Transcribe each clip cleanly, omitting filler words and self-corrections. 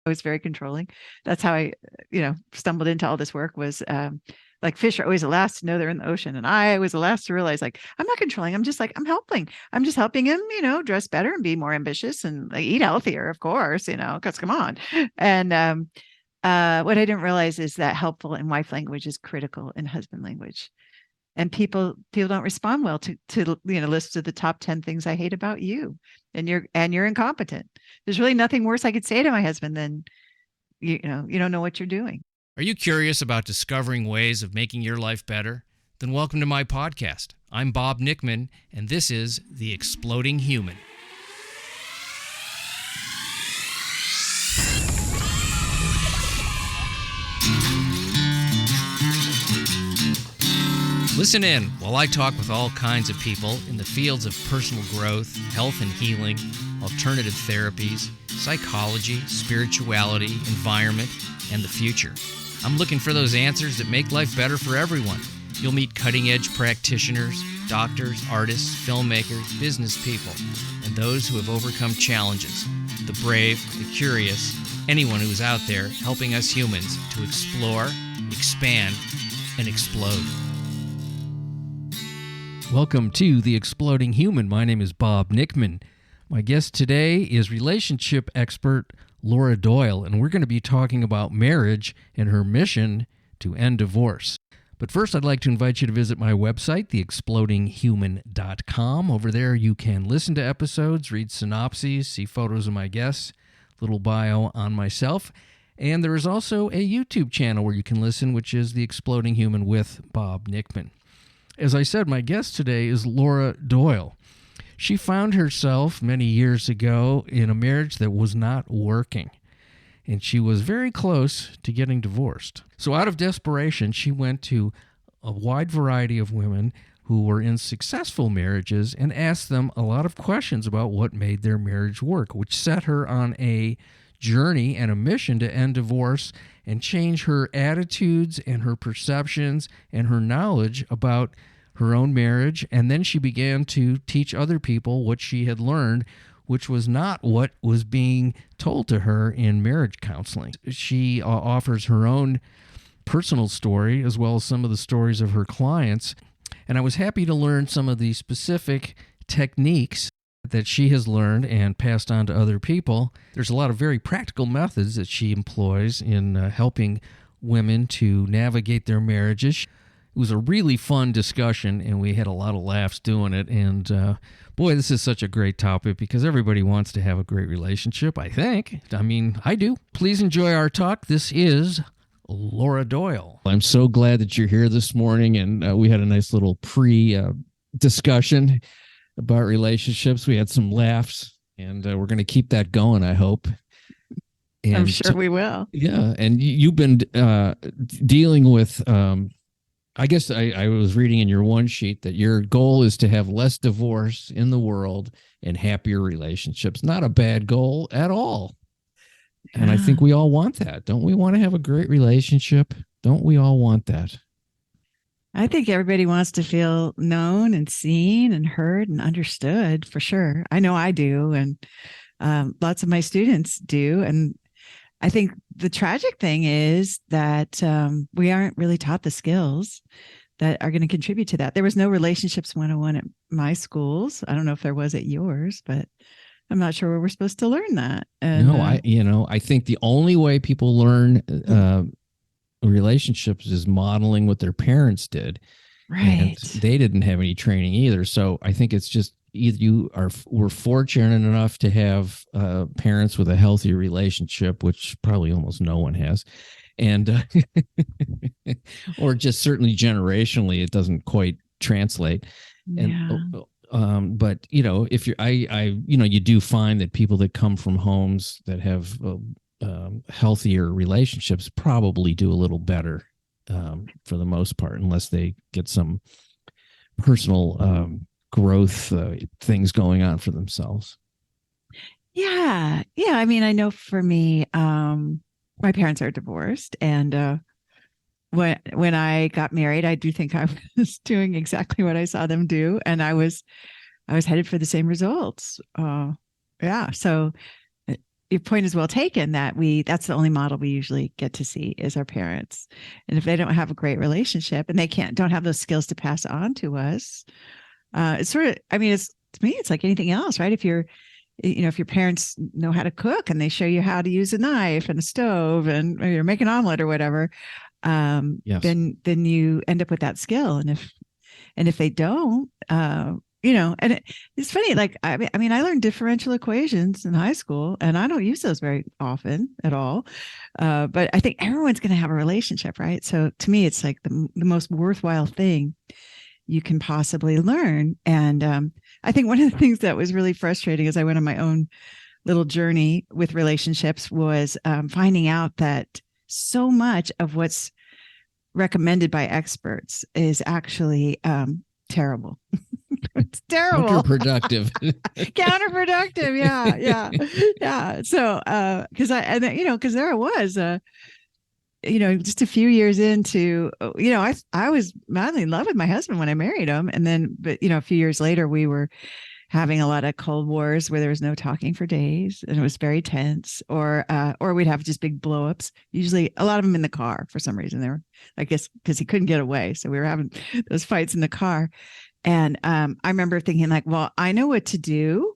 I was very controlling. That's how I, stumbled into all this work was, like fish are always the last to know they're in the ocean. And I was the last to realize, like, I'm not controlling. I'm just like, I'm helping. I'm just helping him, dress better and be more ambitious and like, eat healthier, of course, because come on. And what I didn't realize is that helpful in wife language is critical in husband language. And people don't respond well to lists of the top 10 things I hate about you, and you're incompetent. There's really nothing worse I could say to my husband than you don't know what you're doing. Are you curious about discovering ways of making your life better? Then welcome to my podcast. I'm Bob Nickman, and this is The Exploding Human. Listen in while I talk with all kinds of people in the fields of personal growth, health and healing, alternative therapies, psychology, spirituality, environment, and the future. I'm looking for those answers that make life better for everyone. You'll meet cutting-edge practitioners, doctors, artists, filmmakers, business people, and those who have overcome challenges. The brave, the curious, anyone who's out there helping us humans to explore, expand, and explode. Welcome to The Exploding Human. My name is Bob Nickman. My guest today is relationship expert LAURA DOYLE, and we're going to be talking about marriage and her mission to end divorce. But first, I'd like to invite you to visit my website, theexplodinghuman.com. Over there, you can listen to episodes, read synopses, see photos of my guests, little bio on myself. And there is also a YouTube channel where you can listen, which is The Exploding Human with Bob Nickman. As I said, my guest today is LAURA DOYLE. She found herself many years ago in a marriage that was not working, and she was very close to getting divorced. So out of desperation, she went to a wide variety of women who were in successful marriages and asked them a lot of questions about what made their marriage work, which set her on a journey and a mission to end divorce and change her attitudes and her perceptions and her knowledge about her own marriage. And then she began to teach other people what she had learned, which was not what was being told to her in marriage counseling. She offers her own personal story as well as some of the stories of her clients. And I was happy to learn some of the specific techniques that she has learned and passed on to other people. There's a lot of very practical methods that she employs in helping women to navigate their marriages. It was a really fun discussion, and we had a lot of laughs doing it. And boy, this is such a great topic because everybody wants to have a great relationship, I think. I mean, I do. Please enjoy our talk. This is LAURA DOYLE. I'm so glad that you're here this morning, and we had a nice little pre-discussion about relationships. We had some laughs, and we're going to keep that going, I hope. And I'm sure we will. Yeah, and you've been dealing with... I guess I was reading in your one sheet that your goal is to have less divorce in the world and happier relationships. Not a bad goal at all. Yeah. And I think we all want that. Don't we want to have a great relationship? Don't we all want that? I think everybody wants to feel known and seen and heard and understood, for sure. I know I do. And lots of my students do. And I think the tragic thing is that we aren't really taught the skills that are going to contribute to that. There was no relationships 101 at my schools. I don't know if there was at yours, but I'm not sure where we're supposed to learn that. And, no, I think the only way people learn relationships is modeling what their parents did. Right. And they didn't have any training either. So I think it's just either we're fortunate enough to have parents with a healthy relationship, which probably almost no one has, and or just certainly generationally it doesn't quite translate. Yeah. And but if you're you do find that people that come from homes that have healthier relationships probably do a little better for the most part, unless they get some personal growth things going on for themselves. Yeah. I mean, I know for me, my parents are divorced, and when I got married, I do think I was doing exactly what I saw them do, and I was headed for the same results. So your point is well taken that that's the only model we usually get to see is our parents. And if they don't have a great relationship and they don't have those skills to pass on to us, it's sort of, I mean, to me, it's like anything else, right? If your parents know how to cook and they show you how to use a knife and a stove and or you're making an omelet or whatever, Yes. then you end up with that skill. And if they don't, and it's funny, like, I mean, I learned differential equations in high school and I don't use those very often at all. But I think everyone's going to have a relationship, right? So to me, it's like the most worthwhile thing you can possibly learn. And I think one of the things that was really frustrating as I went on my own little journey with relationships was finding out that so much of what's recommended by experts is actually terrible. It's terrible. Counterproductive. Counterproductive. Yeah. So, because there I was, just a few years into, I was madly in love with my husband when I married him. And then, but, a few years later, we were having a lot of Cold Wars where there was no talking for days and it was very tense, or we'd have just big blowups, usually a lot of them in the car for some reason. They were, I guess, because he couldn't get away. So we were having those fights in the car. And I remember thinking like, well, I know what to do.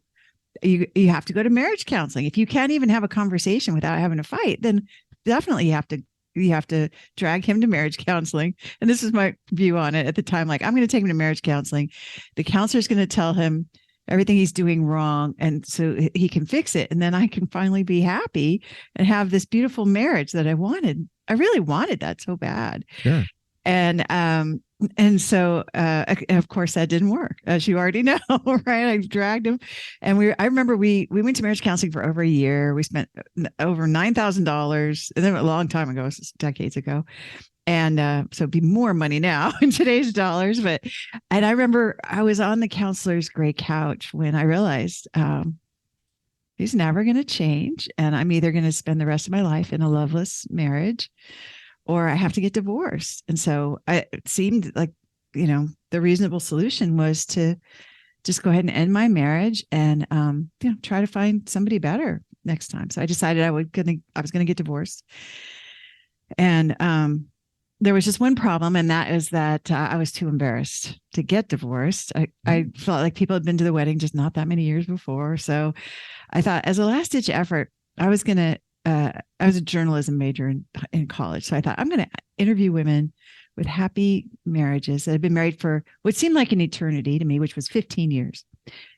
You have to go to marriage counseling. If you can't even have a conversation without having a fight, then definitely you have to drag him to marriage counseling. And this is my view on it at the time. Like, I'm going to take him to marriage counseling. The counselor's going to tell him everything he's doing wrong. And so he can fix it. And then I can finally be happy and have this beautiful marriage that I wanted. I really wanted that so bad. Sure. And so, of course, that didn't work, as you already know, right? I dragged him, and I remember we went to marriage counseling for over a year. We spent over $9,000, and then a long time ago, decades ago, and so it'd be more money now in today's dollars. And I remember I was on the counselor's gray couch when I realized he's never going to change, and I'm either going to spend the rest of my life in a loveless marriage, or I have to get divorced. And so it seemed like, the reasonable solution was to just go ahead and end my marriage and, try to find somebody better next time. So I decided I was going to get divorced. And there was just one problem, and that is that I was too embarrassed to get divorced. I felt like people had been to the wedding just not that many years before. So I thought, as a last ditch effort, I was a journalism major in college. So I thought, I'm going to interview women with happy marriages that have been married for what seemed like an eternity to me, which was 15 years.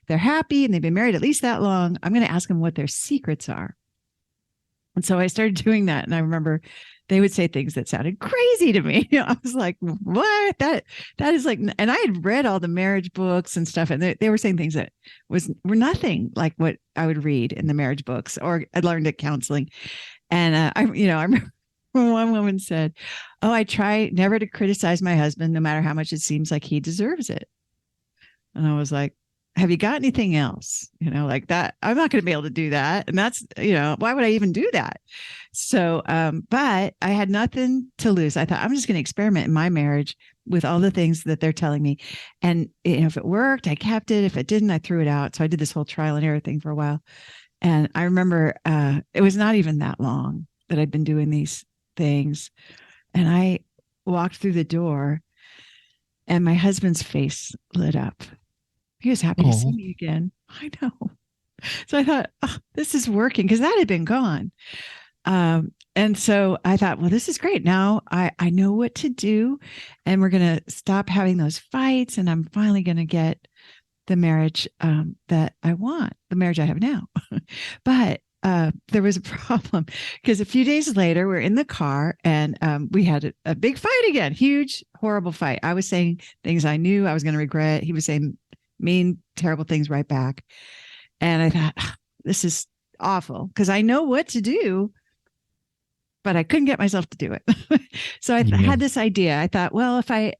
They're happy and they've been married at least that long. I'm going to ask them what their secrets are. And so I started doing that. And I remember they would say things that sounded crazy to me. I was like, what? That is like, and I had read all the marriage books and stuff, and they were saying things that were nothing like what I would read in the marriage books or I learned at counseling. And I remember one woman said, "Oh, I try never to criticize my husband, no matter how much it seems like he deserves it." And I was like, have you got anything else? Like that, I'm not going to be able to do that. And that's, why would I even do that? So, but I had nothing to lose. I thought, I'm just going to experiment in my marriage with all the things that they're telling me. And if it worked, I kept it. If it didn't, I threw it out. So I did this whole trial and error thing for a while. And I remember it was not even that long that I'd been doing these things. And I walked through the door and my husband's face lit up. He was happy to see me again. I know. So I thought, this is working, because that had been gone. And so I thought, well, this is great. Now I know what to do, and we're going to stop having those fights. And I'm finally going to get the marriage that I want, the marriage I have now. But there was a problem, because a few days later we're in the car and we had a big fight again, huge, horrible fight. I was saying things I knew I was going to regret. He was saying mean, terrible things right back. And I thought, this is awful, because I know what to do, but I couldn't get myself to do it. So I had this idea. I thought, well, if I'm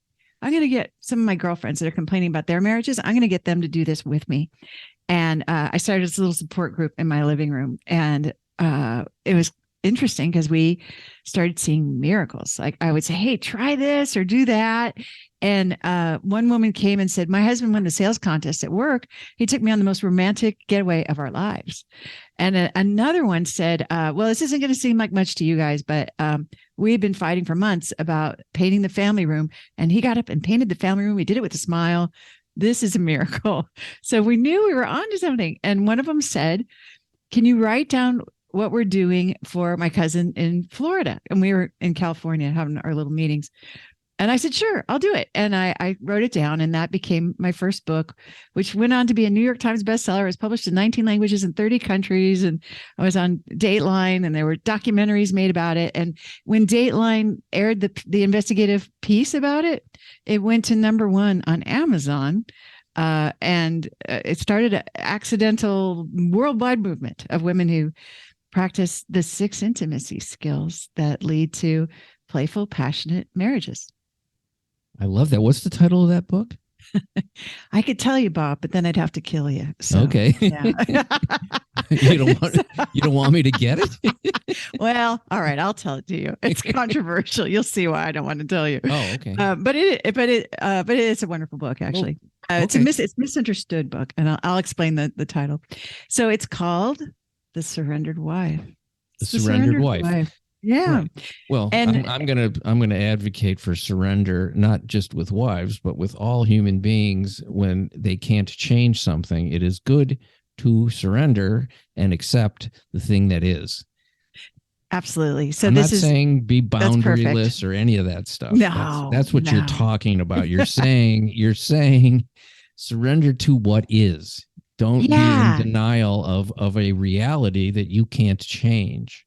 going to get some of my girlfriends that are complaining about their marriages, I'm going to get them to do this with me. And I started this little support group in my living room. And it was interesting, because we started seeing miracles. Like I would say, hey, try this or do that. And one woman came and said, my husband won the sales contest at work. He took me on the most romantic getaway of our lives. And another one said, well, this isn't going to seem like much to you guys, but we've been fighting for months about painting the family room. And he got up and painted the family room. He did it with a smile. This is a miracle. So we knew we were onto something. And one of them said, can you write down what we're doing for my cousin in Florida? And we were in California having our little meetings. And I said, sure, I'll do it. And I wrote it down, and that became my first book, which went on to be a New York Times bestseller. It was published in 19 languages in 30 countries. And I was on Dateline, and there were documentaries made about it. And when Dateline aired the investigative piece about it, it went to #1 on Amazon. And it started an accidental worldwide movement of women who practice the 6 intimacy skills that lead to playful, passionate marriages. I love that. What's the title of that book? I could tell you, Bob, but then I'd have to kill you. So, okay. Yeah. you don't want me to get it? Well, all right, I'll tell it to you. It's controversial. You'll see why I don't want to tell you. Oh, okay. But it is a wonderful book, actually. It's a misunderstood book, and I'll explain the title. So it's called The Surrendered Wife. The Surrendered Wife. Yeah. Right. Well, and I'm gonna advocate for surrender, not just with wives, but with all human beings. When they can't change something, it is good to surrender and accept the thing that is. Absolutely. So I'm not saying be boundaryless or any of that stuff. No, that's what you're talking about. You're saying surrender to what is. Don't be in denial of a reality that you can't change.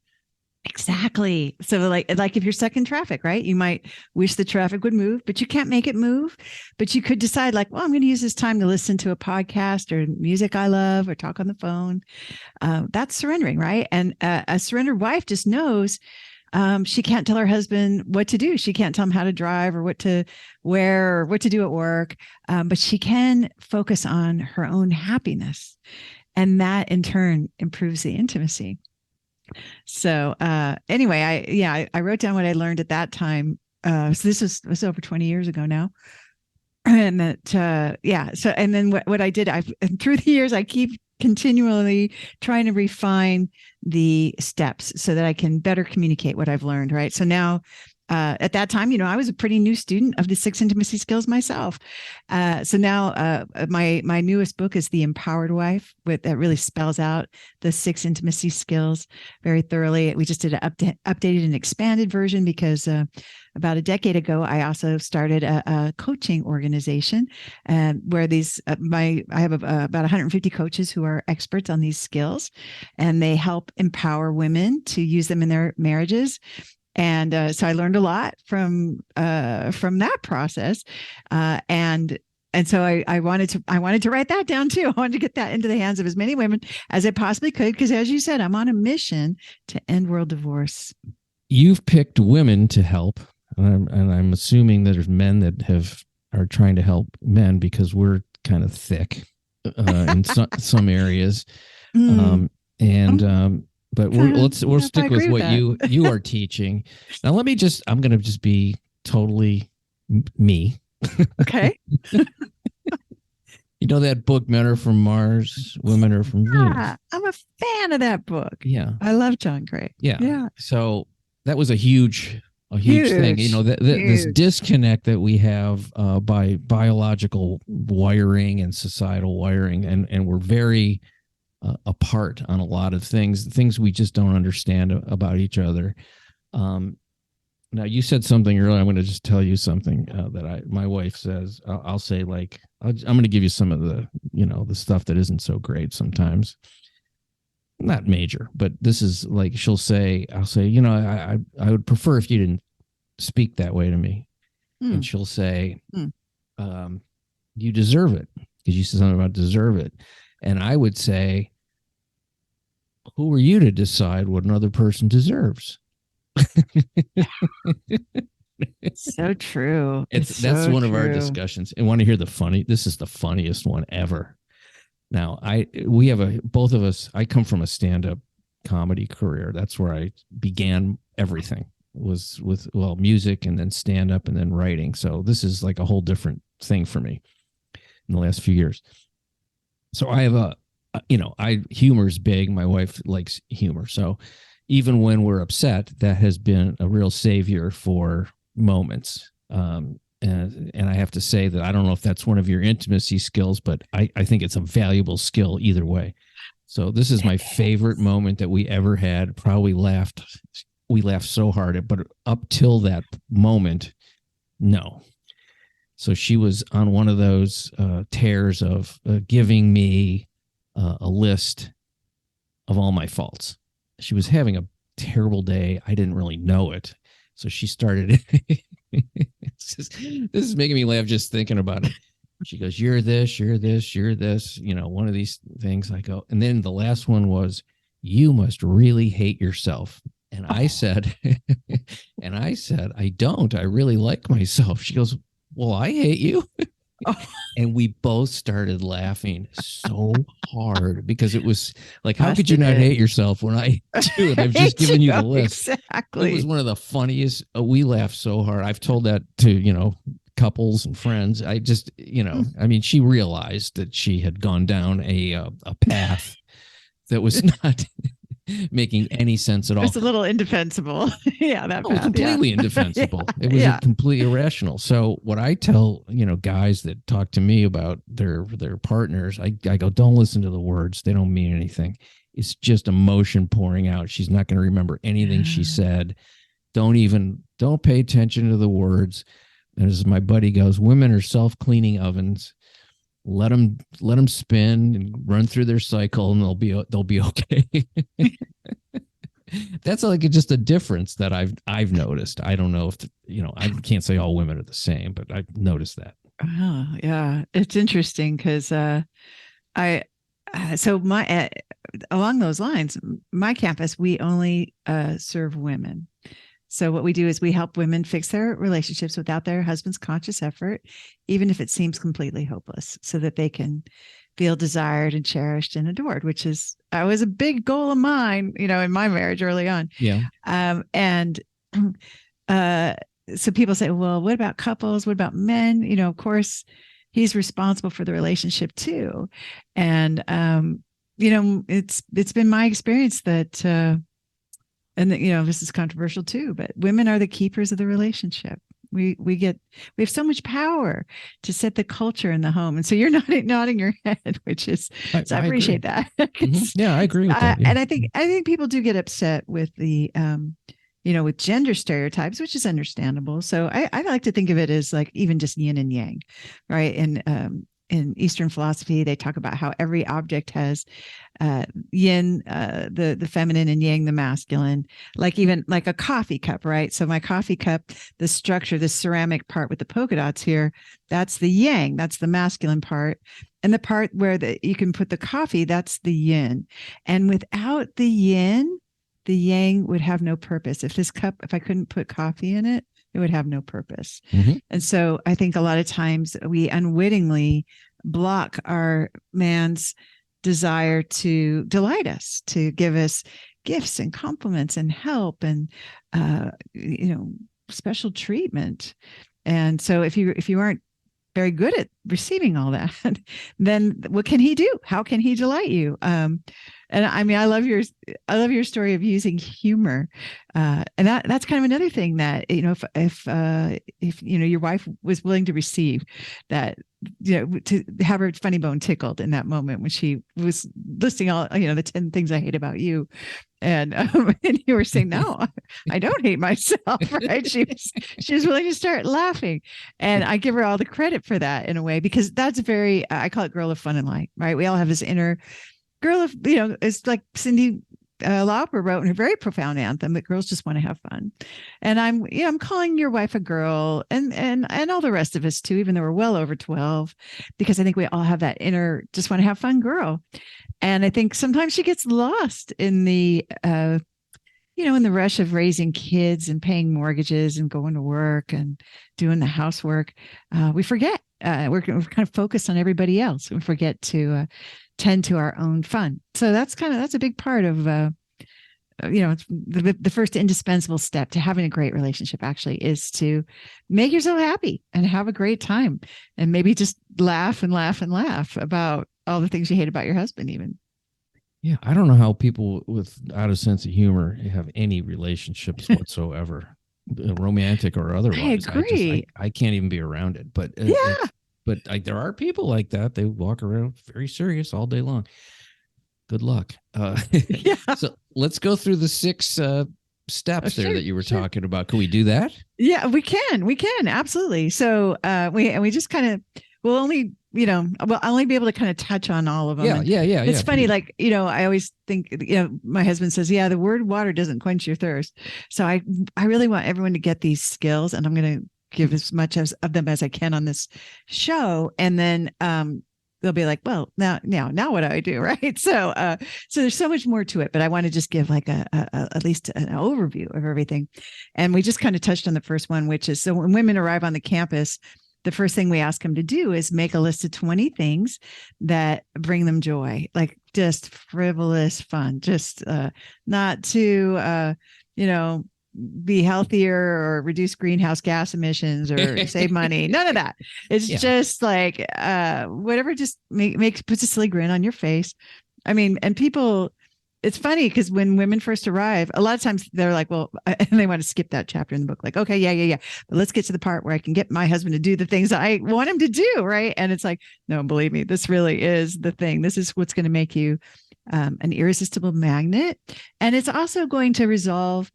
Exactly. So like if you're stuck in traffic, right? You might wish the traffic would move, but you can't make it move. But you could decide like, well, I'm going to use this time to listen to a podcast or music I love or talk on the phone. That's surrendering, right? And a surrendered wife just knows she can't tell her husband what to do. She can't tell him how to drive or what to wear or what to do at work. But she can focus on her own happiness. And that in turn improves the intimacy. So anyway, I wrote down what I learned at that time. So this was over 20 years ago now. And that, So, and then what I did, through the years, I keep continually trying to refine the steps so that I can better communicate what I've learned. Right. So now, at that time, I was a pretty new student of the 6 intimacy skills myself. So now my newest book is The Empowered Wife, that really spells out the 6 intimacy skills very thoroughly. We just did an updated and expanded version because about a decade ago, I also started a coaching organization where I have about 150 coaches who are experts on these skills, and they help empower women to use them in their marriages. And so I learned a lot from that process, and so I wanted to write that down too. I wanted to get that into the hands of as many women as I possibly could, because as you said, I'm on a mission to end world divorce. You've picked women to help, and I'm assuming that there's men that are trying to help men because we're kind of thick in some areas, But we'll stick with what you are teaching. Now I'm going to just be totally me. Okay. You know that book, Men Are From Mars, Women Are From Venus? I'm a fan of that book. Yeah. I love John Gray. Yeah. So that was a huge thing. This disconnect that we have by biological wiring and societal wiring, and we're very apart on a lot of things we just don't understand about each other. Now you said something earlier. I'm going to just tell you something that my wife says. I'll say I'm going to give you some of the the stuff that isn't so great sometimes. Not major, but this is like I'll say I would prefer if you didn't speak that way to me. And she'll say you deserve it, because you said something about deserve it. And I would say, who are you to decide what another person deserves? So true. That's one of our discussions. And want to hear this is the funniest one ever. Now, both of us, I come from a stand-up comedy career. That's where I began everything. was with, well, music and then stand up and then writing. So this is like a whole different thing for me in the last few years. So I have humor's big. My wife likes humor. So even when we're upset, that has been a real savior for moments. And I have to say that I don't know if that's one of your intimacy skills, but I think it's a valuable skill either way. So this is my favorite moment that we ever had. Probably we laughed so hard, but up till that moment, no. So she was on one of those tears of giving me a list of all my faults. She was having a terrible day. I didn't really know it. So she started. This is making me laugh just thinking about it. She goes, "You're this, you're this, you're this." One of these things. I go, and then the last one was, "You must really hate yourself." And I said, I don't. I really like myself. She goes, "Well, I hate you." And we both started laughing so hard because it was like, how could you not hate yourself when I do it? I've just given you the list. Exactly. It was one of the funniest. We laughed so hard. I've told that to, couples and friends. I just, I mean, she realized that she had gone down a path that was not making any sense at all. It's a little indefensible. Yeah, that path, completely indefensible. It was completely irrational. So what I tell, guys that talk to me about their partners, I go, don't listen to the words. They don't mean anything. It's just emotion pouring out. She's not going to remember anything she said. Don't pay attention to the words. And as my buddy goes, women are self-cleaning ovens. Let them spin and run through their cycle, and they'll be okay. That's like just a difference that I've noticed. I don't know if I can't say all women are the same, but I've noticed that. Oh, yeah, it's interesting because along those lines, my campus, we only serve women. So what we do is we help women fix their relationships without their husband's conscious effort, even if it seems completely hopeless, so that they can feel desired and cherished and adored, which was a big goal of mine, in my marriage early on. Yeah. So people say, well, what about couples? What about men? Of course, he's responsible for the relationship too. And, it's been my experience that, and this is controversial too, but women are the keepers of the relationship. We have so much power to set the culture in the home. And so you're nodding your head, which is, I appreciate that. Mm-hmm. Yeah, I agree with that. Yeah. And I think people do get upset with the, with gender stereotypes, which is understandable. So I like to think of it as like even just yin and yang, right? And, in Eastern philosophy, they talk about how every object has yin, the feminine, and yang, the masculine, even like a coffee cup, right? So my coffee cup, the structure, the ceramic part with the polka dots here, that's the yang, that's the masculine part. And the part where you can put the coffee, that's the yin. And without the yin, the yang would have no purpose. If I couldn't put coffee in it, it would have no purpose. Mm-hmm. And so I think a lot of times we unwittingly block our man's desire to delight us, to give us gifts and compliments and help and, special treatment. And so if you aren't very good at receiving all that, then what can he do? How can he delight you? And I mean, I love your story of using humor, and that's kind of another thing that if your wife was willing to receive that, to have her funny bone tickled in that moment when she was listing all the 10 things I hate about you, and you were saying, no, I don't hate myself, right? She was willing to start laughing, and I give her all the credit for that in a way, because that's very I call it girl of fun and light, right? We all have this inner girl of, it's like Cindy Lauper wrote in a very profound anthem that girls just want to have fun. And I'm calling your wife a girl, and all the rest of us too, even though we're well over 12, because I think we all have that inner just want to have fun girl. And I think sometimes she gets lost in the in the rush of raising kids and paying mortgages and going to work and doing the housework. We forget we're kind of focused on everybody else. We forget to tend to our own fun. So that's a big part of it's the first indispensable step to having a great relationship actually is to make yourself happy and have a great time, and maybe just laugh and laugh and laugh about all the things you hate about your husband even. Yeah, I don't know how people without a sense of humor have any relationships whatsoever, romantic or otherwise. I agree. I can't even be around it. But Yeah. there are people like that. They walk around very serious all day long. Good luck. Yeah. So let's go through the 6 steps there that you were talking about. Can we do that? Yeah, we can. Absolutely. So we just kind of, we'll only, I'll only be able to kind of touch on all of them. Yeah. It's funny. Please. Like, I always think, my husband says, yeah, the word water doesn't quench your thirst. So I really want everyone to get these skills, and I'm going to give as much of them as I can on this show. And then, they'll be like, well, now what do I do? Right. So there's so much more to it, but I want to just give like at least an overview of everything. And we just kind of touched on the first one, which is, so when women arrive on the campus, the first thing we ask them to do is make a list of 20 things that bring them joy, like just frivolous fun, just not to, be healthier or reduce greenhouse gas emissions or save money. None of that. It's just like whatever just puts a silly grin on your face. I mean, and people, it's funny because when women first arrive, a lot of times they're like, well, and they want to skip that chapter in the book. Like, okay, yeah. But let's get to the part where I can get my husband to do the things I want him to do. Right. And it's like, no, believe me, this really is the thing. This is what's going to make you an irresistible magnet. And it's also going to resolve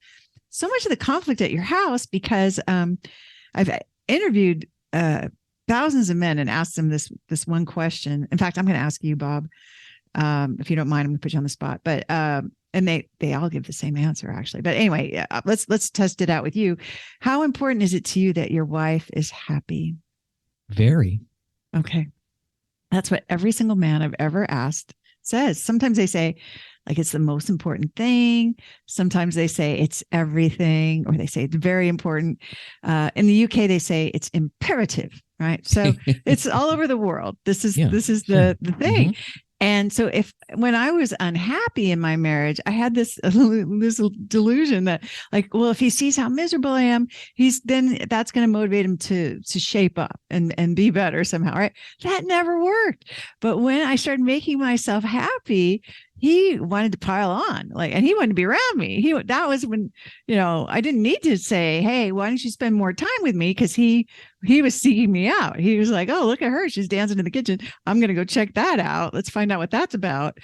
so much of the conflict at your house, because I've interviewed thousands of men and asked them this one question. In fact, I'm going to ask you, Bob, if you don't mind. I'm going to put you on the spot. But and they all give the same answer, actually. But anyway, let's test it out with you. How important is it to you that your wife is happy? Very. Okay, that's what every single man I've ever asked says. Sometimes they say, like, it's the most important thing. Sometimes they say it's everything, or they say it's very important. In the UK, they say it's imperative, right? So it's all over the world. This is the thing. Mm-hmm. And so when I was unhappy in my marriage, I had this delusion that, like, well, if he sees how miserable I am, that's going to motivate him to shape up and be better somehow, right? That never worked. But when I started making myself happy, he wanted to pile on, and he wanted to be around me. That was when, I didn't need to say, hey, why don't you spend more time with me? Because he was seeking me out. He was like, oh, look at her. She's dancing in the kitchen. I'm going to go check that out. Let's find out what that's about.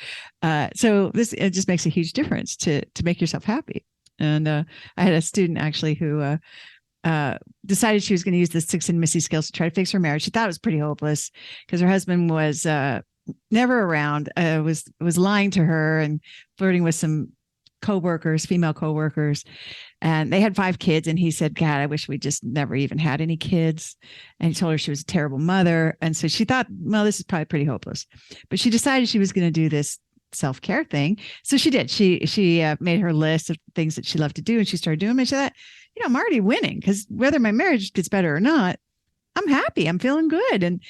So it just makes a huge difference to make yourself happy. And I had a student actually who decided she was going to use the 6 intimacy skills to try to fix her marriage. She thought it was pretty hopeless because her husband was never around, was lying to her and flirting with some female coworkers, and they had 5 kids. And he said, God, I wish we just never even had any kids. And he told her she was a terrible mother. And so she thought, well, this is probably pretty hopeless, but she decided she was going to do this self-care thing. So she did. She made her list of things that she loved to do, and she started doing them. And she thought, I'm already winning, because whether my marriage gets better or not, I'm happy. I'm feeling good. And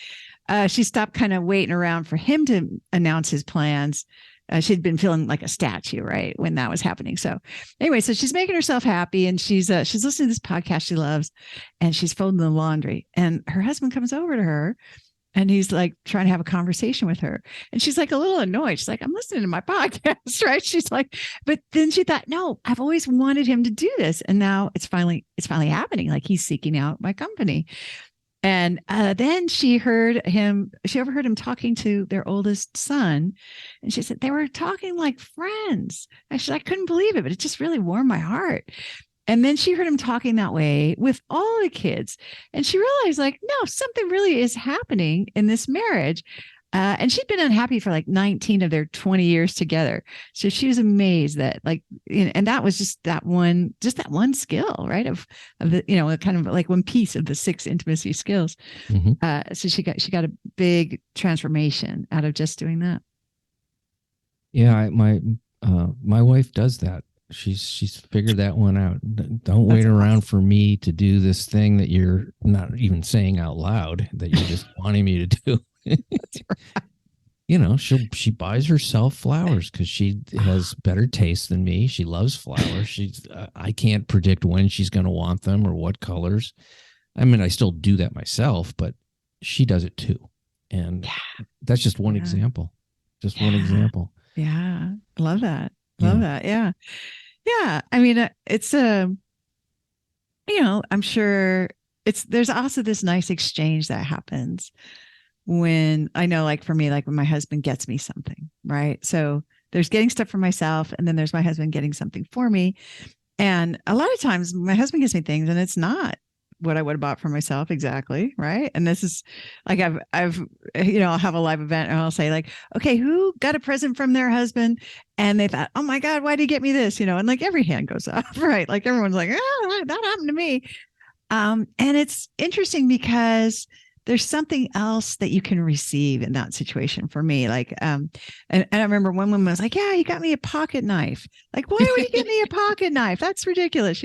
she stopped kind of waiting around for him to announce his plans. She'd been feeling like a statue, right, when that was happening. So anyway, so she's making herself happy, and she's listening to this podcast she loves, and she's folding the laundry. And her husband comes over to her, and he's like trying to have a conversation with her. And she's like a little annoyed. She's like, I'm listening to my podcast, right? She's like, but then she thought, no, I've always wanted him to do this. And now it's finally happening. Like, he's seeking out my company. And then she overheard him talking to their oldest son. And she said, they were talking like friends. And she said, I couldn't believe it, but it just really warmed my heart. And then she heard him talking that way with all the kids. And she realized, like, no, something really is happening in this marriage. And she'd been unhappy for like 19 of their 20 years together. So she was amazed that, like, and that was just that one skill, right? Of the, kind of like one piece of the 6 intimacy skills. Mm-hmm. So she got a big transformation out of just doing that. Yeah. My wife does that. She's figured that one out. Don't wait around for me to do this thing that you're not even saying out loud that you're just wanting me to do. That's right. she buys herself flowers because she has better taste than me. She loves flowers. I can't predict when she's going to want them or what colors. I mean, I still do that myself, but she does it too. And that's just one example. Just one example. Yeah. Love that. Love that. Yeah. Yeah. I mean, it's I'm sure there's also this nice exchange that happens when I know, like for me, like when my husband gets me something, right? So there's getting stuff for myself, and then there's my husband getting something for me. And a lot of times my husband gives me things and it's not what I would have bought for myself exactly, right? And this is like I've I'll have a live event and I'll say like, okay, who got a present from their husband and they thought, oh my God, why did he get me this? And like every hand goes up, right? Like everyone's like, oh, that happened to me. And it's interesting because there's something else that you can receive in that situation for me. Like, and I remember one woman was like, yeah, you got me a pocket knife. Like, why would you get me a pocket knife? That's ridiculous,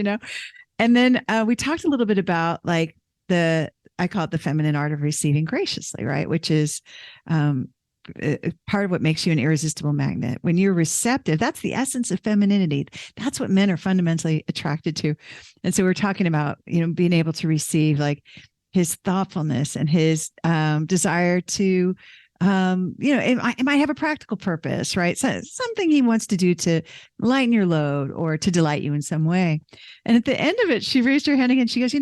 And then we talked a little bit about like I call it the feminine art of receiving graciously, right? Which is part of what makes you an irresistible magnet. When you're receptive, that's the essence of femininity. That's what men are fundamentally attracted to. And so we're talking about, being able to receive like his thoughtfulness and his desire to, it might have a practical purpose, right? So something he wants to do to lighten your load or to delight you in some way. And at the end of it, she raised her hand again. She goes,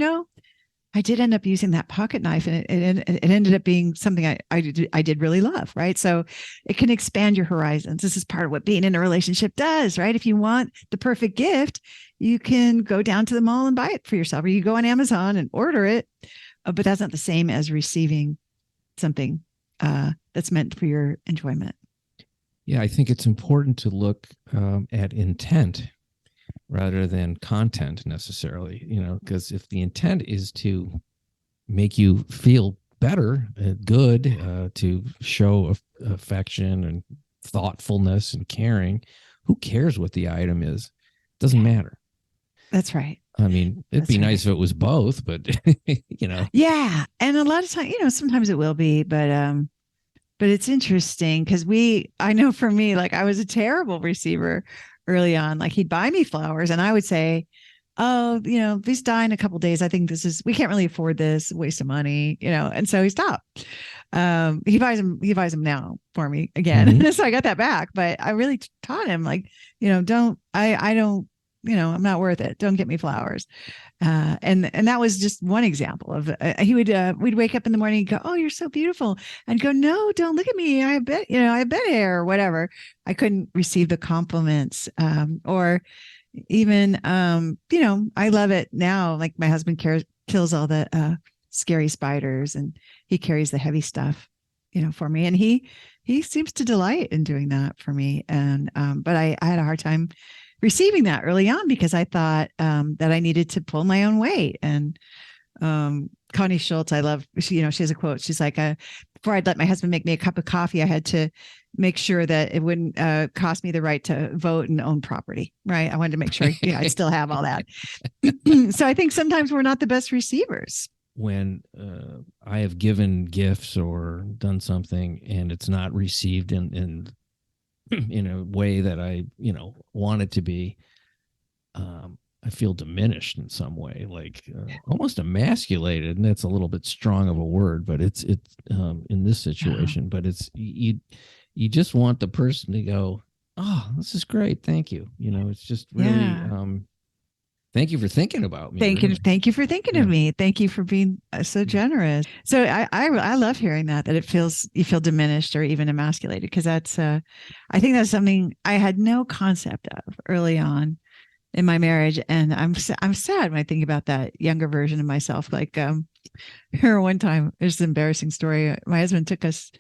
I did end up using that pocket knife, and it ended up being something I did really love, right? So it can expand your horizons. This is part of what being in a relationship does, right? If you want the perfect gift, you can go down to the mall and buy it for yourself, or you go on Amazon and order it. But that's not the same as receiving something that's meant for your enjoyment. Yeah, I think it's important to look at intent rather than content necessarily, because if the intent is to make you feel better, good, to show affection and thoughtfulness and caring, who cares what the item is? Doesn't matter. That's right. I mean, it'd be nice if it was both, but Yeah. And a lot of times, sometimes it will be, but it's interesting because I know for me, like I was a terrible receiver early on. Like he'd buy me flowers and I would say, oh, these die in a couple of days. I think we can't really afford this, waste of money, and so he stopped. He buys them now for me again. Mm-hmm. So I got that back, but I really taught him like, I don't, I'm not worth it. Don't get me flowers. And that was just one example of we'd wake up in the morning and go, oh, you're so beautiful. And go, no, don't look at me. I bet hair or whatever. I couldn't receive the compliments. Or even, I love it now. Like my husband kills all the scary spiders and he carries the heavy stuff, for me. And he seems to delight in doing that for me. And, but I had a hard time receiving that early on because I thought that I needed to pull my own weight. And Connie Schultz, I love, she has a quote. She's like, before I'd let my husband make me a cup of coffee, I had to make sure that it wouldn't cost me the right to vote and own property, right? I wanted to make sure I'd still have all that. So I think sometimes we're not the best receivers. When I have given gifts or done something and it's not received in a way that I, want it to be, I feel diminished in some way, like almost emasculated. And that's a little bit strong of a word, but it's in this situation, but it's, you just want the person to go, oh, this is great. Thank you. It's just really, thank you for thinking about me. Thank you for thinking of me. Thank you for being so generous. So I love hearing that you feel diminished or even emasculated, because that's I think that's something I had no concept of early on in my marriage, and I'm sad when I think about that younger version of myself. Like here one time, there's an embarrassing story. My husband took us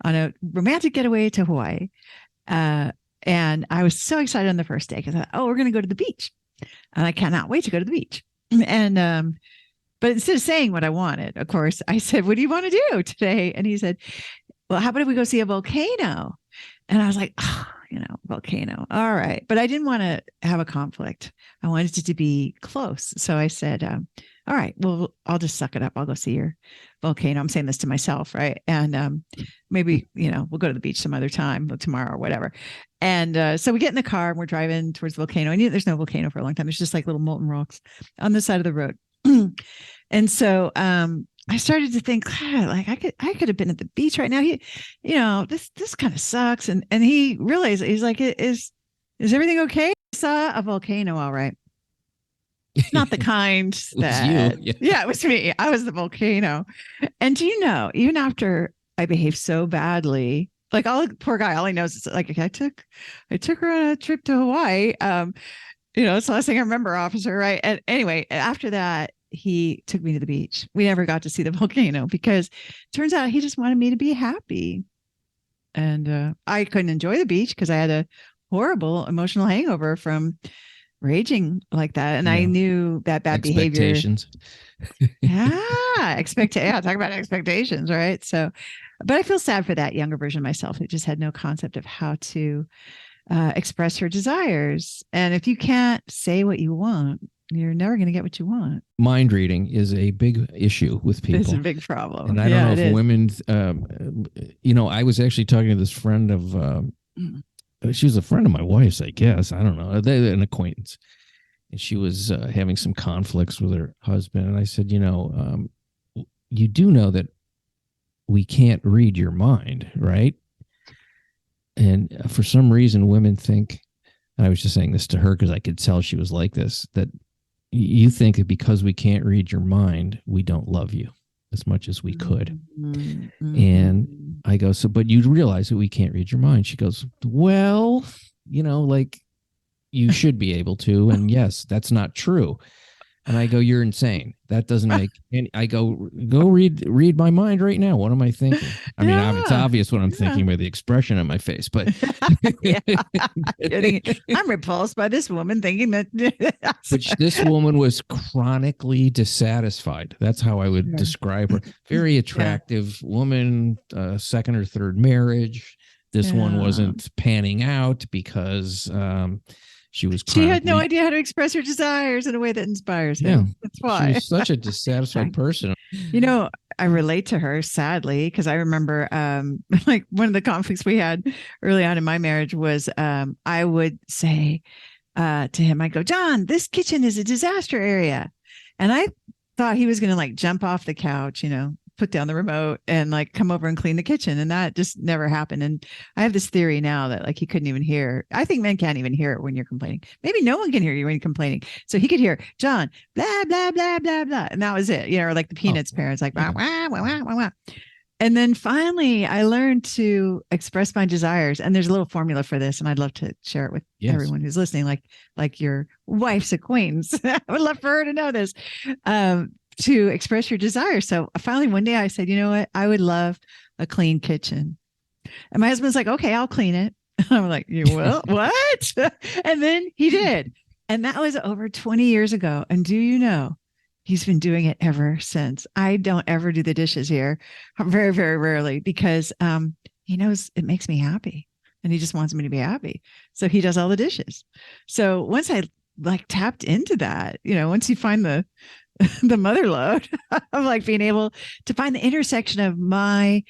on a romantic getaway to Hawaii, and I was so excited on the first day because we're going to go to the beach. And I cannot wait to go to the beach. And, but instead of saying what I wanted, of course, I said, what do you want to do today? And he said, well, how about if we go see a volcano? And I was like, volcano. All right. But I didn't want to have a conflict. I wanted it to be close. So I said, all right, well, I'll just suck it up. I'll go see your volcano. I'm saying this to myself, right? And maybe, we'll go to the beach some other time, tomorrow or whatever. And so we get in the car and we're driving towards the volcano. I knew there's no volcano for a long time. It's just like little molten rocks on the side of the road. And so I started to think, like I could have been at the beach right now. This kind of sucks. And he realized, he's like, is everything okay? I saw a volcano, all right. Not the kind that, yeah, it was me. I was the volcano. And do you know, even after I behaved so badly, like poor guy, all he knows is like, I took her on a trip to Hawaii. It's the last thing I remember, officer, right? And anyway, after that, he took me to the beach. We never got to see the volcano because it turns out he just wanted me to be happy. And I couldn't enjoy the beach because I had a horrible emotional hangover from raging like that. And I knew that bad behavior. Talk about expectations, right? So, but I feel sad for that younger version of myself who just had no concept of how to express her desires. And if you can't say what you want, you're never going to get what you want. Mind reading is a big issue with people. It's a big problem. And I don't know if women, I was actually talking to this friend of, she was a friend of my wife's, I guess. I don't know. They're an acquaintance. And she was having some conflicts with her husband. And I said, you do know that we can't read your mind, right? And for some reason, women think, and I was just saying this to her because I could tell she was like this, that you think that because we can't read your mind, we don't love you as much as we could. Mm-hmm. And I go, but you realize that we can't read your mind. She goes, well, like you should be able to. And yes, that's not true. And I go, you're insane. That doesn't make any. I go read my mind right now. What am I thinking? I mean, it's obvious what I'm thinking by the expression on my face, but I'm repulsed by this woman thinking that. But this woman was chronically dissatisfied. That's how I would describe her. Very attractive woman, second or third marriage. This one wasn't panning out because she had no idea how to express her desires in a way that inspires him. Yeah, that's why. She was such a dissatisfied person. I relate to her, sadly, because I remember like one of the conflicts we had early on in my marriage was I would say to him, I go, John, this kitchen is a disaster area. And I thought he was going to like jump off the couch, put down the remote and like come over and clean the kitchen. And that just never happened. And I have this theory now that like he couldn't even hear. I think men can't even hear it when you're complaining. Maybe no one can hear you when you're complaining. So he could hear John, blah, blah, blah, blah, blah. And that was it. Or like the Peanuts parents, like, wah, wah, wah, wah, wah, wah. And then finally I learned to express my desires. And there's a little formula for this. And I'd love to share it with everyone who's listening, like your wife's acquaintance. I would love for her to know this. To express your desire. So finally one day I said, you know what? I would love a clean kitchen. And my husband's like, okay, I'll clean it. I'm like, you will? What? And then he did. And that was over 20 years ago. And do you know, he's been doing it ever since. I don't ever do the dishes here. Very, very rarely because he knows it makes me happy and he just wants me to be happy. So he does all the dishes. So once I like tapped into that, once you find the mother lode of like being able to find the intersection of my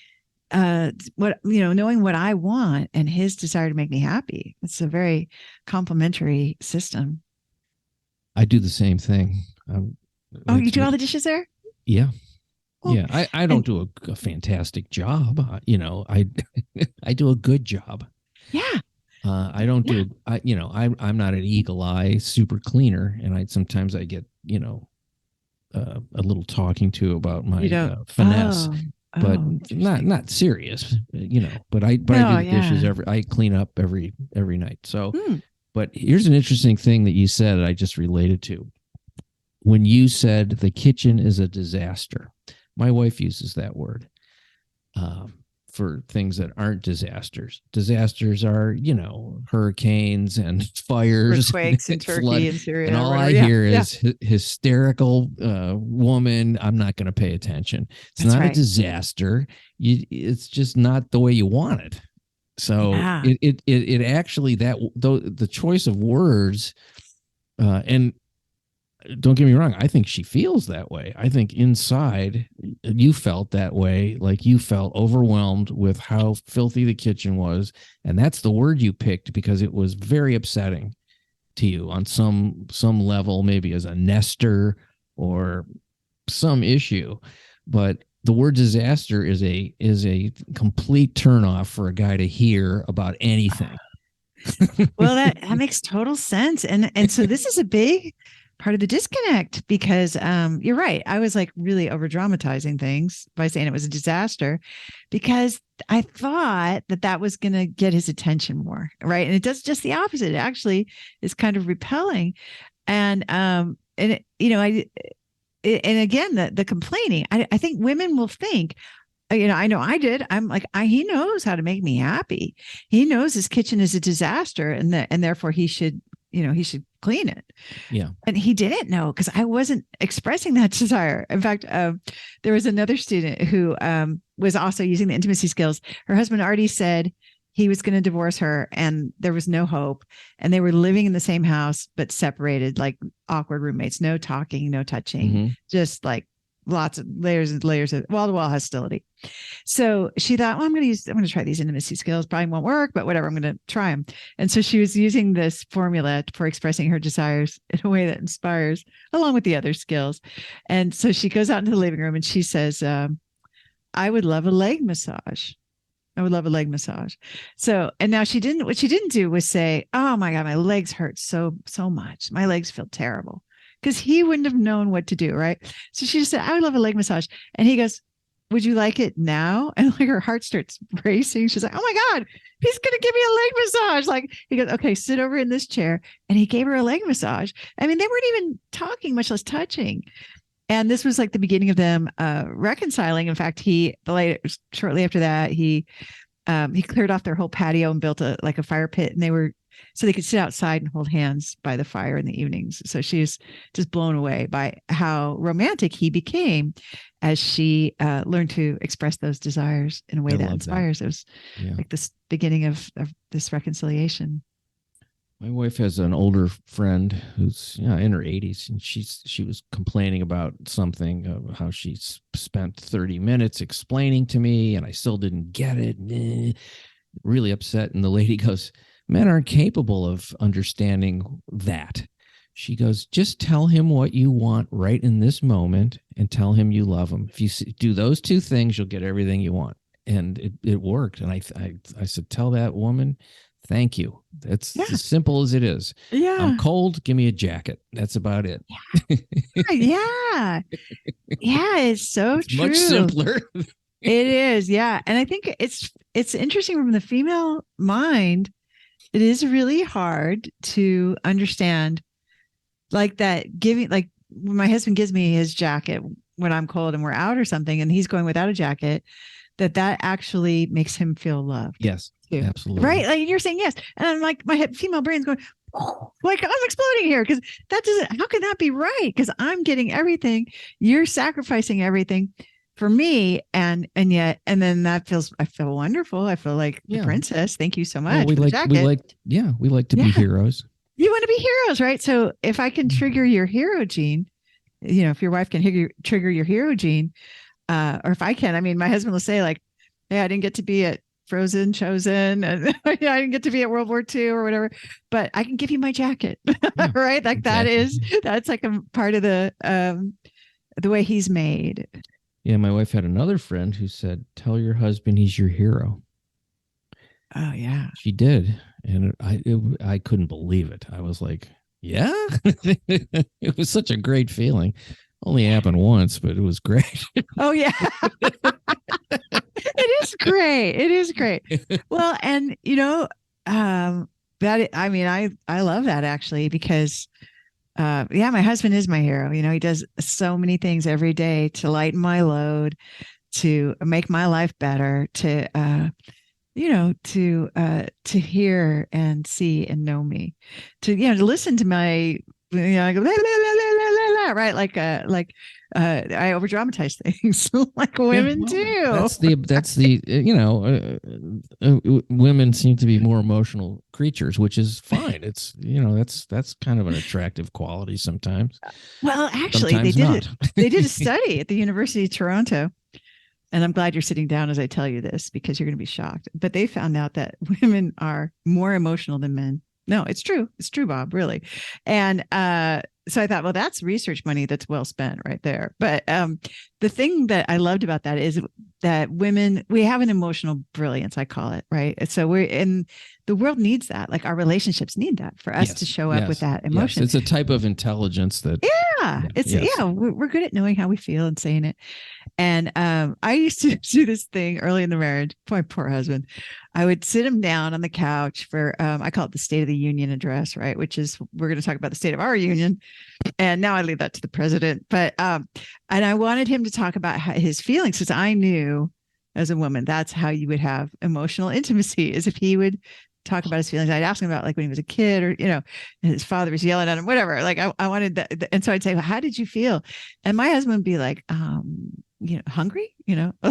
knowing what I want and his desire to make me happy. It's a very complementary system. I do the same thing. You do all the dishes there? Yeah. Well, yeah. I don't do a fantastic job. I do a good job. Yeah. I don't do, I'm not an eagle eye super cleaner. And sometimes I get, a little talking to about my finesse, but not serious, but I do the dishes I clean up every night. So, but here's an interesting thing that you said that I just related to. When you said the kitchen is a disaster, my wife uses that word for things that aren't disasters. Disasters are, hurricanes and fires, earthquakes and Turkey and Syria. And all I hear is hysterical woman. I'm not going to pay attention. It's That's not a disaster. It's just not the way you want it. So it actually the choice of words, and don't get me wrong. I think she feels that way. I think inside you felt that way. Like you felt overwhelmed with how filthy the kitchen was. And that's the word you picked because it was very upsetting to you on some level, maybe as a nester or some issue. But the word disaster is a complete turnoff for a guy to hear about anything. Well, that makes total sense. And so this is a big part of the disconnect because you're right. I was like really over dramatizing things by saying it was a disaster because I thought that was going to get his attention more. Right. And it does just the opposite. It actually is kind of repelling. And it, and again, the complaining, I think women will think, I know I did. I'm like, he knows how to make me happy. He knows his kitchen is a disaster and therefore he should clean it. Yeah. And he didn't know because I wasn't expressing that desire. In fact, there was another student who was also using the intimacy skills. Her husband already said he was going to divorce her and there was no hope. And they were living in the same house, but separated, like awkward roommates, no talking, no touching, just like lots of layers and layers of wall-to-wall hostility. So she thought, well, I'm going to try these intimacy skills. Probably won't work, but whatever, I'm going to try them. And so she was using this formula for expressing her desires in a way that inspires, along with the other skills. And so she goes out into the living room and she says, I would love a leg massage. I would love a leg massage. So, and now what she didn't do was say, oh my God, my legs hurt so much. My legs feel terrible. Because he wouldn't have known what to do, right? So she just said, I would love a leg massage. And he goes, would you like it now? And like her heart starts racing. She's like, oh my God, he's going to give me a leg massage. Like he goes, okay, sit over in this chair. And he gave her a leg massage. I mean, they weren't even talking, much less touching. And this was like the beginning of them reconciling. In fact, shortly after that, he cleared off their whole patio and built a fire pit. And so they could sit outside and hold hands by the fire in the evenings. So she's just blown away by how romantic he became as she learned to express those desires in a way that inspires. It was like this beginning of this reconciliation. My wife has an older friend who's in her 80s, and she was complaining about something, how she spent 30 minutes explaining to me, and I still didn't get it. Really upset. And the lady goes, men aren't capable of understanding that. She goes, just tell him what you want right in this moment and tell him you love him. If you do those two things, you'll get everything you want. And it worked. And I said, tell that woman, thank you. That's as simple as it is. Yeah. I'm cold. Give me a jacket. That's about it. Yeah. Yeah. It's so it's true. Much simpler. It is. Yeah. And I think it's interesting from the female mind. It is really hard to understand like that giving, like when my husband gives me his jacket when I'm cold and we're out or something, and he's going without a jacket, that actually makes him feel loved. Yes, too. Absolutely. Right. Like you're saying yes. And I'm like, my female brain's going, oh, like I'm exploding here. Cause how can that be right? Cause I'm getting everything. You're sacrificing everything for me. And then I feel wonderful. I feel like the princess. Thank you so much. Well, we like to be heroes. You want to be heroes, right? So if I can trigger your hero gene, if your wife can trigger your hero gene, or if I can, I mean, my husband will say like, hey, I didn't get to be at Frozen, Chosen, and I didn't get to be at World War II or whatever, but I can give you my jacket, right? Like exactly. That's like a part of the way he's made. Yeah, my wife had another friend who said, tell your husband he's your hero. Oh, yeah. She did. And I couldn't believe it. I was like, yeah? It was such a great feeling. Only happened once, but it was great. Oh, yeah. It is great. It is great. Well, and, I love that actually, because my husband is my hero. He does so many things every day to lighten my load, to make my life better, to hear and see and know me, to listen to my, I go, la, la, la, la, la, la, Yeah, right. I over dramatize things like women too. That's the women seem to be more emotional creatures, which is fine. It's that's kind of an attractive quality sometimes. Well, actually, Sometimes not. They did a study at the University of Toronto, and I'm glad you're sitting down as I tell you this because you're going to be shocked. But they found out that women are more emotional than men. No, it's true. It's true, Bob, really. And so I thought, well, that's research money that's well spent right there. But the thing that I loved about that is that women, we have an emotional brilliance, I call it, right? And so the world needs that. Like our relationships need that for us to show up with that emotion. Yes. It's a type of intelligence that. We're good at knowing how we feel and saying it. And I used to do this thing early in the marriage. My poor husband. I would sit him down on the couch for, I call it the State of the Union address, right? Which is, we're going to talk about the state of our union. And now I leave that to the president. But, and I wanted him to talk about his feelings because I knew as a woman, that's how you would have emotional intimacy is if he would talk about his feelings. I'd ask him about like when he was a kid or, his father was yelling at him, whatever. Like I wanted that. And so I'd say, well, how did you feel? And my husband would be like, hungry,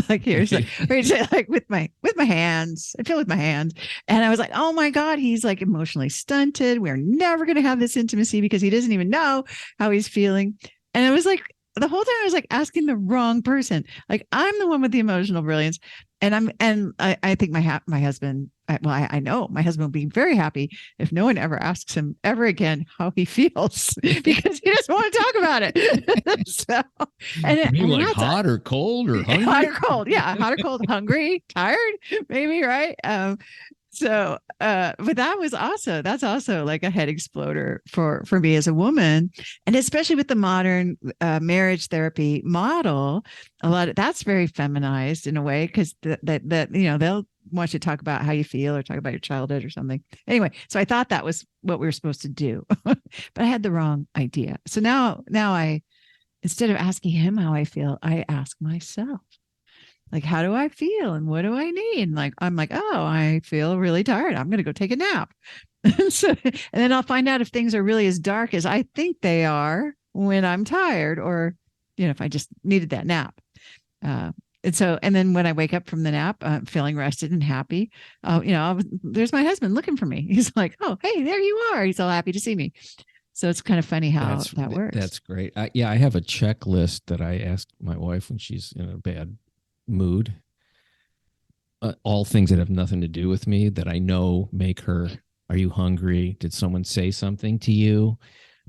like here's like, or he'd say like with my hands, I feel with my hands. And I was like, oh my God, he's like emotionally stunted. We're never going to have this intimacy because he doesn't even know how he's feeling. And it was like, the whole time I was like asking the wrong person. Like I'm the one with the emotional brilliance. And I think my husband, I know my husband will be very happy if no one ever asks him ever again how he feels because he doesn't want to talk about it. So, and like hot or cold or hungry? Hot or cold. Yeah. Hot or cold, hungry, tired, maybe. Right. But that was also, that's also like a head exploder for me as a woman. And especially with the modern marriage therapy model, a lot of that's very feminized in a way because they'll want you to talk about how you feel or talk about your childhood or something. Anyway, so I thought that was what we were supposed to do, but I had the wrong idea. So now I, instead of asking him how I feel, I ask myself. Like, how do I feel and what do I need? And like, I'm like, oh, I feel really tired. I'm going to go take a nap. And then I'll find out if things are really as dark as I think they are when I'm tired or, if I just needed that nap. And then when I wake up from the nap, I'm feeling rested and happy. There's my husband looking for me. He's like, oh, hey, there you are. He's all happy to see me. So it's kind of funny how that works. That's great. I have a checklist that I ask my wife when she's in a bad mood, all things that have nothing to do with me that I know make her. Are you hungry? Did someone say something to you?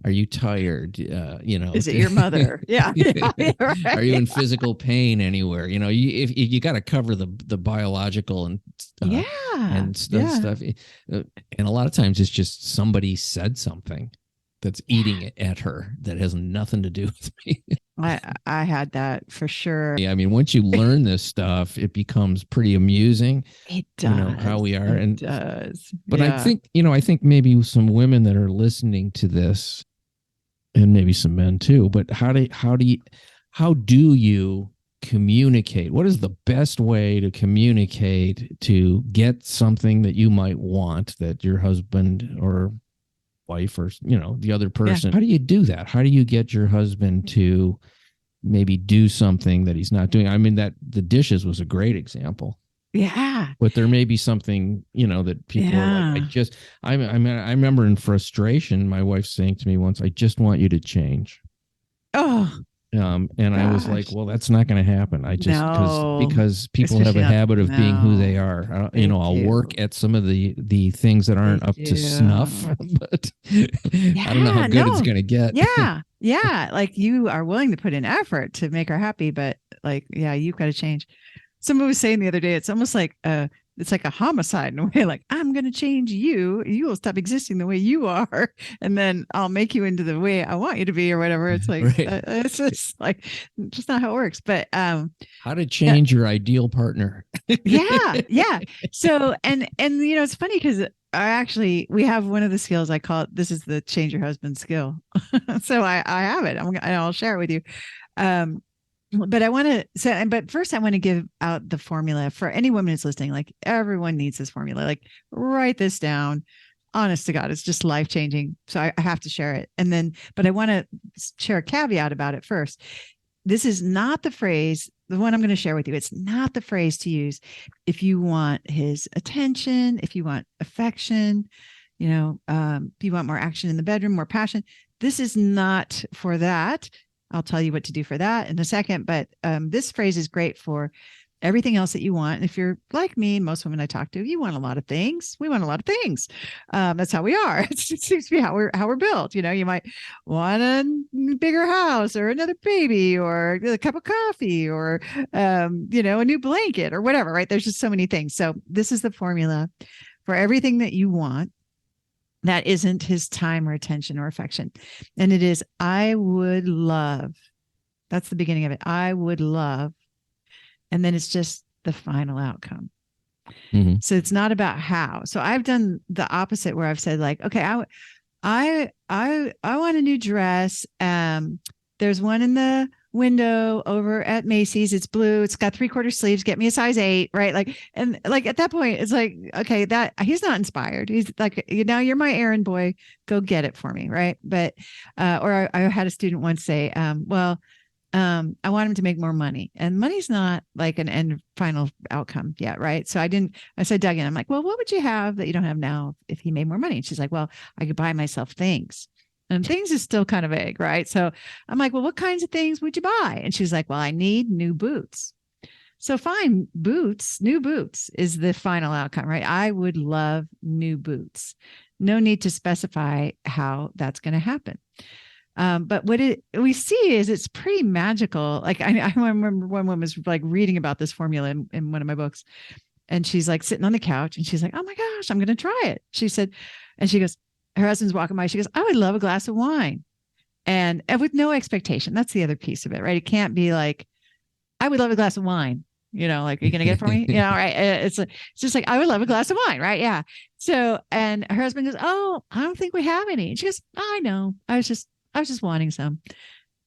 Are you tired? Is it your mother? Yeah. Right. Are you in physical pain anywhere? If you got to cover the biological and stuff. And a lot of times it's just somebody said something that's eating at her that has nothing to do with me. I had that for sure. Yeah, I mean, once you learn this stuff, it becomes pretty amusing. It does. How we are. It does. But yeah. I think maybe some women that are listening to this, and maybe some men too, but how do you communicate? What is the best way to communicate to get something that you might want that your husband or wife or the other person, how do you do that? How do you get your husband to maybe do something that he's not doing? I mean, that the dishes was a great example. Yeah. But there may be something, that people are like, I remember in frustration, my wife saying to me once, I just want you to change. Oh, and gosh. I was like, well, that's not going to happen. I just, because people have a habit of being who they are. I'll work at some of the things that aren't up to snuff, but I don't know how good it's going to get. Yeah. Yeah. Like you are willing to put in effort to make her happy, but like, you've got to change. Someone was saying the other day, it's almost like it's like a homicide in a way. Like, I'm going to change you. You will stop existing the way you are. And then I'll make you into the way I want you to be or whatever. It's like, it's just like, just not how it works. But how to change your ideal partner. Yeah. So, and it's funny because we have one of the skills I call it, this is the change your husband skill. So I have it. I'll share it with you. But but first I want to give out the formula for any woman who's listening. Like everyone needs this formula, like write this down. honest to God, it's just life changing. So I have to share it. And then, but I want to share a caveat about it first. This is not the phrase, the one I'm going to share with you. It's not the phrase to use if you want his attention, if you want affection, if you want more action in the bedroom, more passion. This is not for that. I'll tell you what to do for that in a second. But this phrase is great for everything else that you want. And if you're like me, most women I talk to, you want a lot of things. We want a lot of things. That's how we are. It seems to be how we're built. You might want a bigger house or another baby or a cup of coffee or, a new blanket or whatever, right? There's just so many things. So this is the formula for everything that you want that isn't his time or attention or affection. And it is, I would love. That's the beginning of it. I would love. And then it's just the final outcome. Mm-hmm. So it's not about how. So I've done the opposite where I've said like, okay, I want a new dress. There's one in the window over at Macy's. It's blue. It's got 3/4 sleeves. Get me a size 8, right? Like, and like at that point, it's like, okay, that he's not inspired. He's like, now you're my errand boy. Go get it for me, right? But, or I had a student once say, I want him to make more money, and money's not like an end final outcome yet. Right. So I said, dug in. I'm like, well, what would you have that you don't have now if he made more money? And she's like, well, I could buy myself things, and things is still kind of vague. Right. So I'm like, well, what kinds of things would you buy? And she's like, well, I need new boots. So fine, new boots is the final outcome, right? I would love new boots. No need to specify how that's going to happen. But what we see is it's pretty magical. Like I remember one woman was like reading about this formula in one of my books, and she's like sitting on the couch and she's like, oh my gosh, I'm going to try it. She said, and she goes, her husband's walking by. She goes, I would love a glass of wine. And with no expectation. That's the other piece of it, right? It can't be like, I would love a glass of wine. Like, are you going to get it for me? Right. It's just like, I would love a glass of wine. Right. Yeah. So, and her husband goes, oh, I don't think we have any. And she goes, I know. I was just wanting some.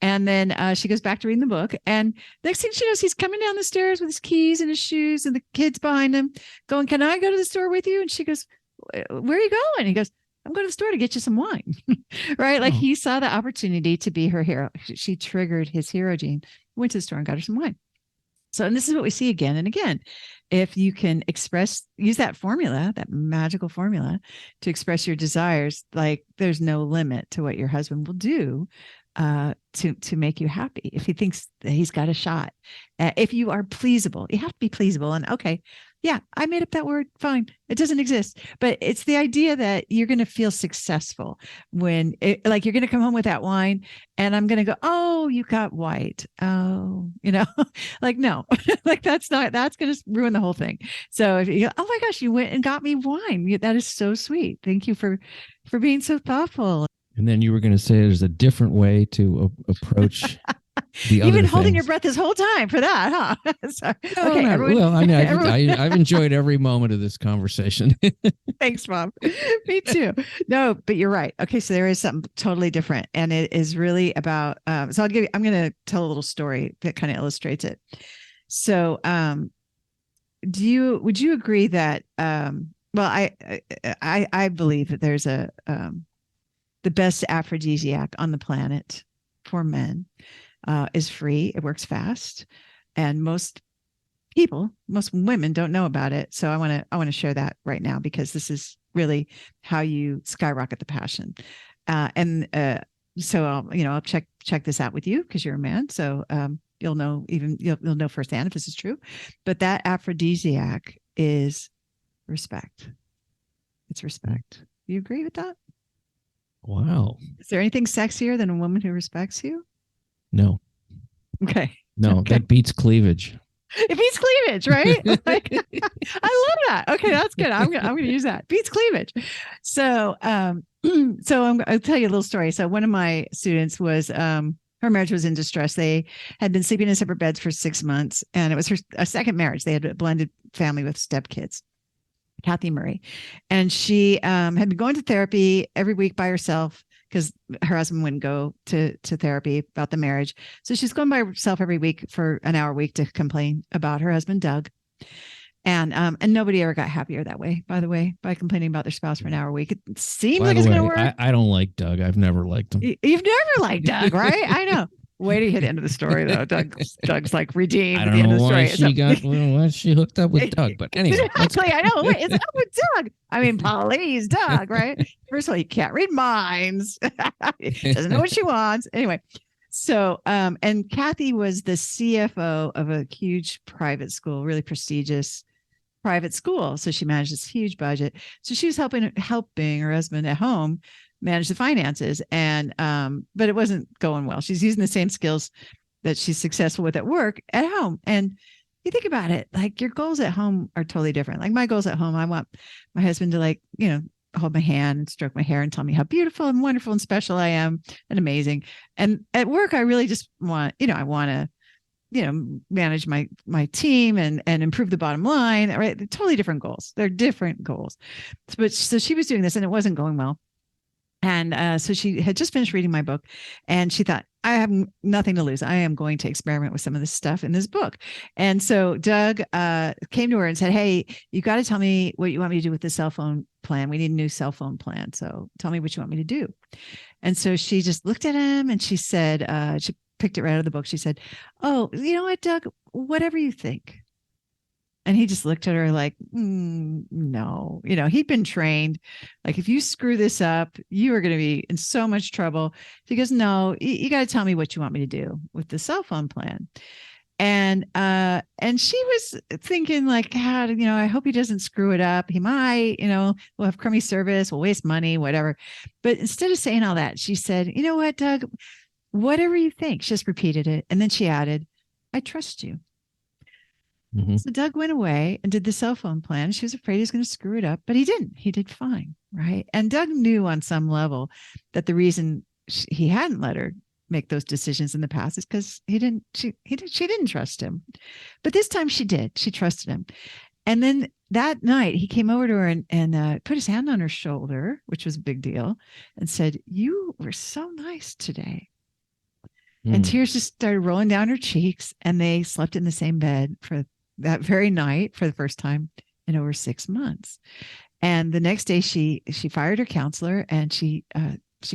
And then she goes back to reading the book. And next thing she knows, he's coming down the stairs with his keys and his shoes and the kids behind him going, can I go to the store with you? And she goes, where are you going? He goes, I'm going to the store to get you some wine. Right. Like he saw the opportunity to be her hero. She triggered his hero gene, went to the store and got her some wine. So, and this is what we see again and again. If you can use that formula, that magical formula to express your desires, like there's no limit to what your husband will do to make you happy. If he thinks that he's got a shot, if you are pleasable, you have to be pleasable. And okay, yeah, I made up that word. Fine. It doesn't exist, but it's the idea that you're going to feel successful when like you're going to come home with that wine and I'm going to go, oh, you got white. Oh, like, no, like that's going to ruin the whole thing. So if you go, oh my gosh, you went and got me wine. That is so sweet. Thank you for being so thoughtful. And then you were going to say there's a different way to approach You've been holding your breath this whole time for that, huh? Sorry. No, okay, everyone, I've enjoyed every moment of this conversation. Thanks, Bob. Me too. No, but you're right. Okay, so there is something totally different, and it is really about. So I'm going to tell a little story that kind of illustrates it. So, would you agree that? Well, I believe that there's the best aphrodisiac on the planet for men. Is free. It works fast, and most women don't know about it. So I want to share that right now, because this is really how you skyrocket the passion. So I'll check this out with you because you're a man. So you'll know firsthand if this is true. But that aphrodisiac is respect. It's respect. Do you agree with that? Wow. Is there anything sexier than a woman who respects you? No. Okay. No, okay. That beats cleavage. It beats cleavage, right? Like, I love that. Okay, that's good. I'm gonna use that. Beats cleavage. So I'll tell you a little story. So one of my students was her marriage was in distress. They had been sleeping in separate beds for 6 months, and it was a second marriage. They had a blended family with stepkids. Kathy Murray, and she had been going to therapy every week by herself, because her husband wouldn't go to therapy about the marriage. So she's going by herself every week for an hour a week to complain about her husband, Doug. And nobody ever got happier that way, by the way, by complaining about their spouse for an hour a week. It seems By like the it's going to way, work. I don't like Doug. I've never liked him. You've never liked Doug, right? I know. Way to hit the end of the story, though. Doug's like redeemed I at don't the end know of the why story. why she hooked up with Doug, but anyway. Exactly. I know. Wait, it's up with Doug. I mean, please, Doug, right? First of all, he can't read minds. Doesn't know what she wants. Anyway, so and Kathy was the CFO of a huge private school, really prestigious private school. So she managed this huge budget. So she was helping her husband at home manage the finances. And but it wasn't going well. She's using the same skills that she's successful with at work at home. And you think about it, like your goals at home are totally different. Like my goals at home, I want my husband to hold my hand and stroke my hair and tell me how beautiful and wonderful and special I am and amazing. And at work, I really just want, I want to, manage my team and improve the bottom line, right? They're totally different goals. They're different goals. But so she was doing this and it wasn't going well. And so she had just finished reading my book and she thought, I have nothing to lose. I am going to experiment with some of this stuff in this book. And so Doug came to her and said, hey, you got to tell me what you want me to do with the cell phone plan. We need a new cell phone plan. So tell me what you want me to do. And so she just looked at him and she said, she picked it right out of the book. She said, oh, you know what, Doug, whatever you think. And he just looked at her like, no, he'd been trained. Like, if you screw this up, you are going to be in so much trouble. She goes, no, you got to tell me what you want me to do with the cell phone plan. And she was thinking like, I hope he doesn't screw it up. He might, we'll have crummy service, we'll waste money, whatever. But instead of saying all that, she said, you know what, Doug, whatever you think. She just repeated it. And then she added, I trust you. Mm-hmm. So Doug went away and did the cell phone plan. She was afraid he was going to screw it up, but he didn't. He did fine. Right. And Doug knew on some level that the reason he hadn't let her make those decisions in the past is because she didn't trust him. But this time she did. She trusted him. And then that night he came over to her and put his hand on her shoulder, which was a big deal, and said, you were so nice today. And tears just started rolling down her cheeks, and they slept in the same bed for that very night for the first time in over 6 months. And the next day she fired her counselor and she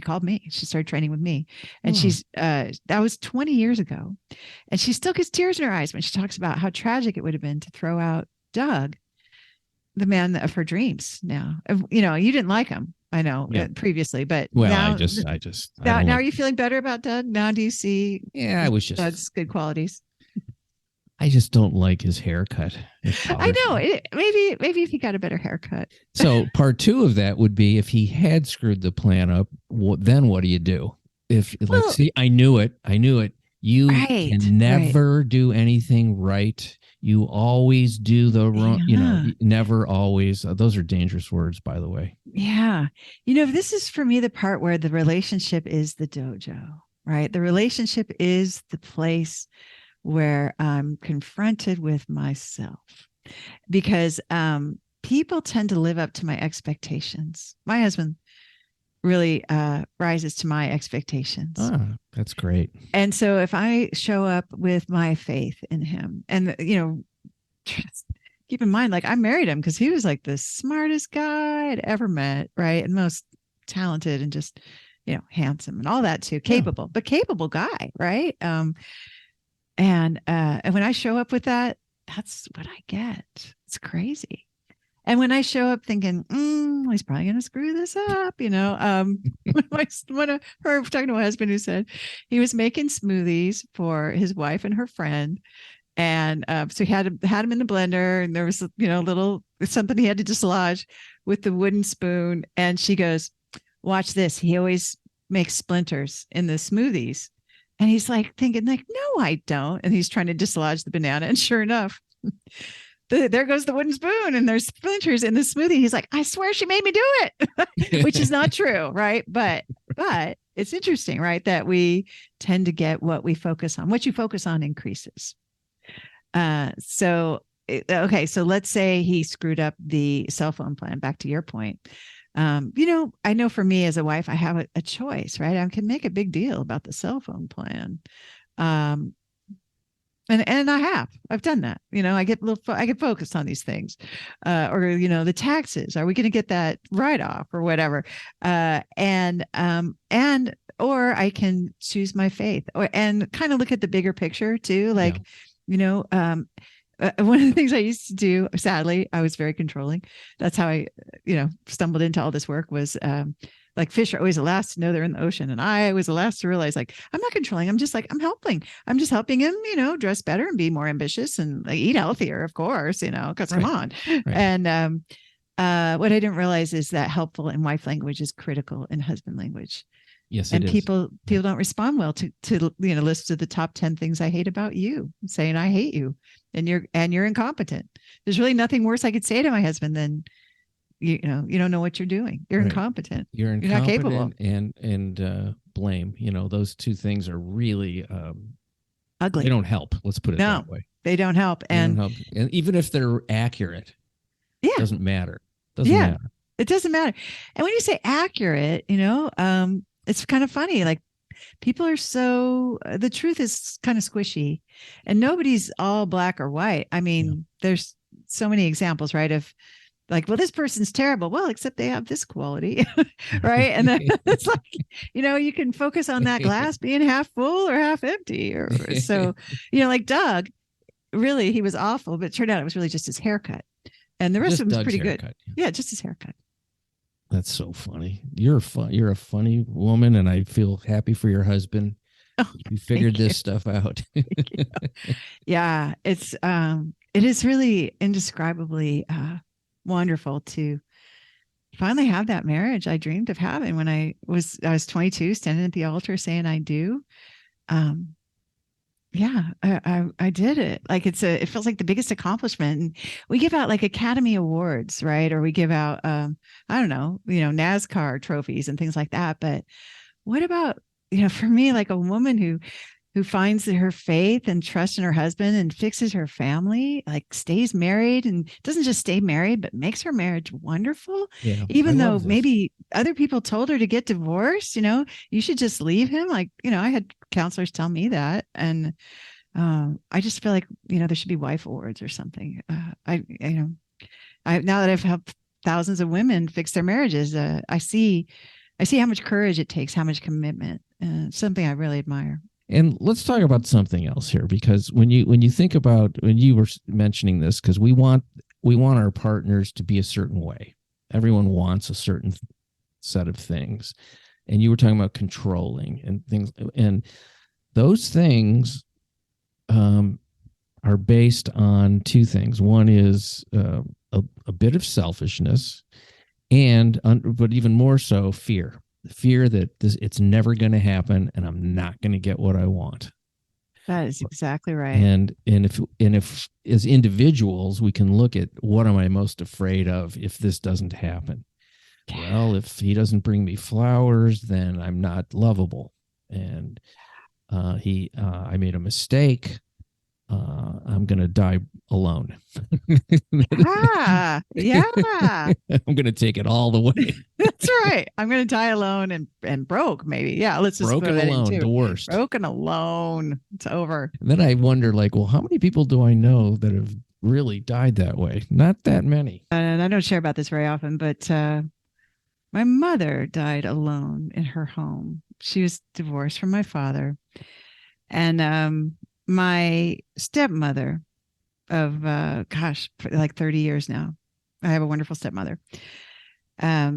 called me. She started training with me. And that was 20 years ago. And she still gets tears in her eyes when she talks about how tragic it would have been to throw out Doug, the man of her dreams. Now, you didn't like him. I know previously, but now, now are you feeling better about Doug? Now do you see Doug's good qualities? I just don't like his haircut. I know. Maybe if he got a better haircut. So part 2 of that would be if he had screwed the plan up, then what do you do? I knew it. You can never do anything right. You always do the wrong, never always. Those are dangerous words, by the way. Yeah. This is for me the part where the relationship is the dojo, right? The relationship is the place where I'm confronted with myself because people tend to live up to my expectations. My husband really rises to my expectations. Oh, that's great. And so if I show up with my faith in him and, just keep in mind, like I married him because he was like the smartest guy I'd ever met. Right. And most talented and just, handsome and all that too. Capable, but capable guy. Right. And when I show up with that, that's what I get. It's crazy. And when I show up thinking, he's probably going to screw this up, one of her talking to my husband who said he was making smoothies for his wife and her friend. And so he had him in the blender and there was, little something he had to dislodge with the wooden spoon. And she goes, watch this. He always makes splinters in the smoothies. And he's like thinking like, no, I don't. And he's trying to dislodge the banana. And sure enough, there goes the wooden spoon and there's splinters in the smoothie. He's like, I swear she made me do it, which is not true. Right. But it's interesting, right? That we tend to get what we focus on. What you focus on increases. So let's say he screwed up the cell phone plan. Back to your point. I know for me as a wife, I have a choice, right? I can make a big deal about the cell phone plan. And I've done that. I I get focused on these things, or the taxes. Are we going to get that write off or whatever? And or I can choose my faith, and kind of look at the bigger picture too. Like, one of the things I used to do, sadly, I was very controlling. That's how I, stumbled into all this work was, like fish are always the last to know they're in the ocean. And I was the last to realize, like, I'm not controlling. I'm just like, I'm helping. I'm just helping him, dress better and be more ambitious and like, eat healthier, of course, because come on. Right. And what I didn't realize is that helpful in wife language is critical in husband language. Yes, and people don't respond well to lists of the top 10 things I hate about you, saying I hate you and you're incompetent. There's really nothing worse I could say to my husband than, you don't know what you're doing. You're incompetent. You're not capable. And blame. Those two things are really ugly. They don't help. Let's put it that way. They don't help. And even if they're accurate, it doesn't matter. It doesn't matter. And when you say accurate, it's kind of funny. Like, people are the truth is kind of squishy, and nobody's all black or white. I mean, there's so many examples, right? Of like, well, this person's terrible. Well, except they have this quality, right? And then it's like, you can focus on that glass being half full or half empty. Or so, like Doug, really, he was awful, but it turned out it was really just his haircut. And the rest of him was pretty good. Yeah, just his haircut. That's so funny. You're a funny woman, and I feel happy for your husband. Oh, you figured this stuff out. Yeah, it is really indescribably wonderful to finally have that marriage I dreamed of having when I was 22, standing at the altar saying I do. Yeah, I did it. Like, it feels like the biggest accomplishment. And we give out like Academy Awards, right? Or we give out, I don't know, NASCAR trophies and things like that. But what about, for me, like a woman who finds her faith and trust in her husband and fixes her family, like stays married and doesn't just stay married, but makes her marriage wonderful. Yeah, even though maybe other people told her to get divorced, you should just leave him. Like, I had counselors tell me that. And I just feel like, there should be wife awards or something. Now that I've helped thousands of women fix their marriages, I see how much courage it takes, how much commitment, something I really admire. And let's talk about something else here, because when you think about, when you were mentioning this, because we want our partners to be a certain way. Everyone wants a certain set of things. And you were talking about controlling and things, and those things are based on two things. One is a bit of selfishness, but even more so, fear. The fear that it's never going to happen, and I'm not going to get what I want. That is exactly right. And if as individuals we can look at, what am I most afraid of if this doesn't happen? Well, if he doesn't bring me flowers, then I'm not lovable. And I made a mistake. I'm going to die alone. Yeah. I'm going to take it all the way. That's right. I'm going to die alone and broke, maybe. Yeah. Let's just broken alone, the worst. Broken alone. It's over. And then I wonder, like, well, how many people do I know that have really died that way? Not that many. And I don't share about this very often, but my mother died alone in her home. She was divorced from my father. And my stepmother of, like 30 years now. I have a wonderful stepmother.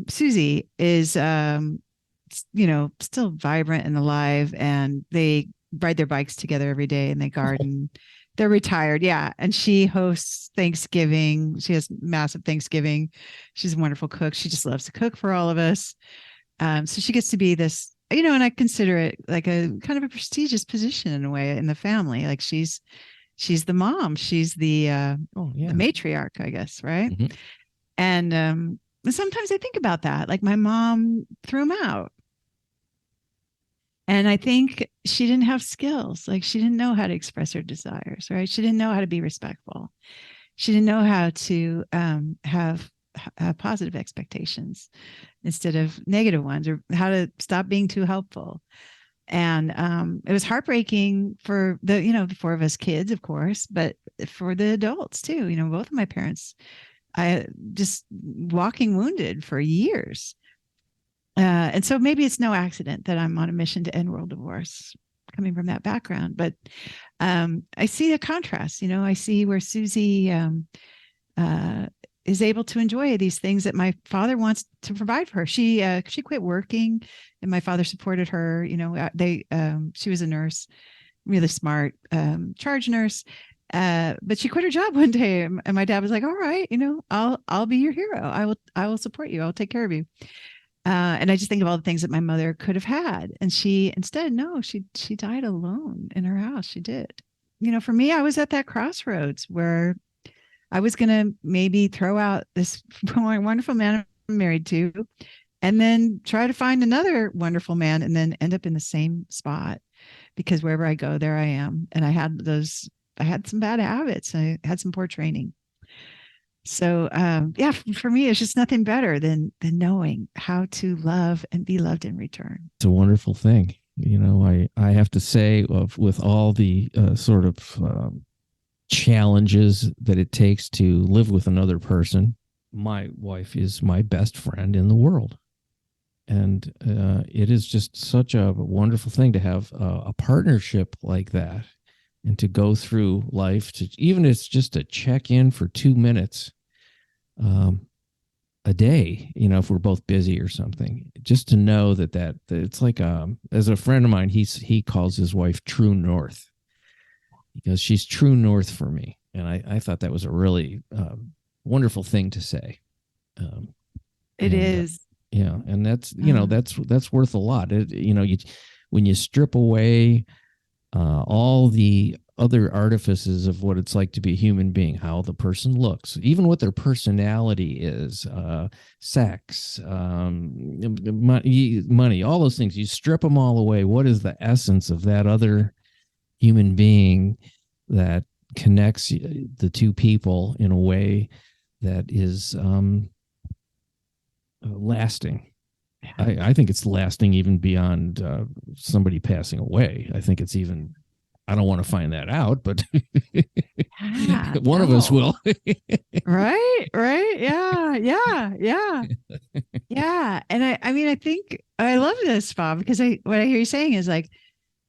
Susie is, still vibrant and alive, and they ride their bikes together every day and they garden. They're retired. Yeah. And she hosts Thanksgiving. She has massive Thanksgiving. She's a wonderful cook. She just loves to cook for all of us. So she gets to be this, and I consider it like a kind of a prestigious position in a way in the family. Like she's the mom. She's the matriarch, I guess. Right. Mm-hmm. And sometimes I think about that. Like, my mom threw him out. And I think she didn't have skills. Like, she didn't know how to express her desires, right? She didn't know how to be respectful. She didn't know how to have positive expectations instead of negative ones, or how to stop being too helpful. And it was heartbreaking for the four of us kids, of course, but for the adults too. Both of my parents, I just walking wounded for years. And so maybe it's no accident that I'm on a mission to end world divorce, coming from that background. But I see a contrast. I see where Susie is able to enjoy these things that my father wants to provide for her. She quit working, and my father supported her. She was a nurse, really smart, charge nurse. But she quit her job one day, and my dad was like, "All right, I'll be your hero. I will support you. I'll take care of you." And I just think of all the things that my mother could have had, and she died alone in her house. She did. For me, I was at that crossroads where I was going to maybe throw out this wonderful man I'm married to, and then try to find another wonderful man, and then end up in the same spot, because wherever I go, there I am. And I had some bad habits. I had some poor training. So for me, it's just nothing better than knowing how to love and be loved in return. It's a wonderful thing. I have to say, with all the sort of challenges that it takes to live with another person, my wife is my best friend in the world. And it is just such a wonderful thing to have a partnership like that, and to go through life, even if it's just to check in for 2 minutes a day, if we're both busy or something, just to know that it's like, as a friend of mine, he calls his wife True North, because she's true north for me. And I thought that was a really wonderful thing to say. It is. Yeah. And that's, that's worth a lot. When you strip away all the other artifices of what it's like to be a human being, how the person looks, even what their personality is, sex, money, all those things, you strip them all away. What is the essence of that other human being that connects the two people in a way that is lasting? I think it's lasting even beyond somebody passing away. I think it's even, I don't want to find that out, but one of us will. Right. Yeah. And I think I love this, Bob, because what I hear you saying is like,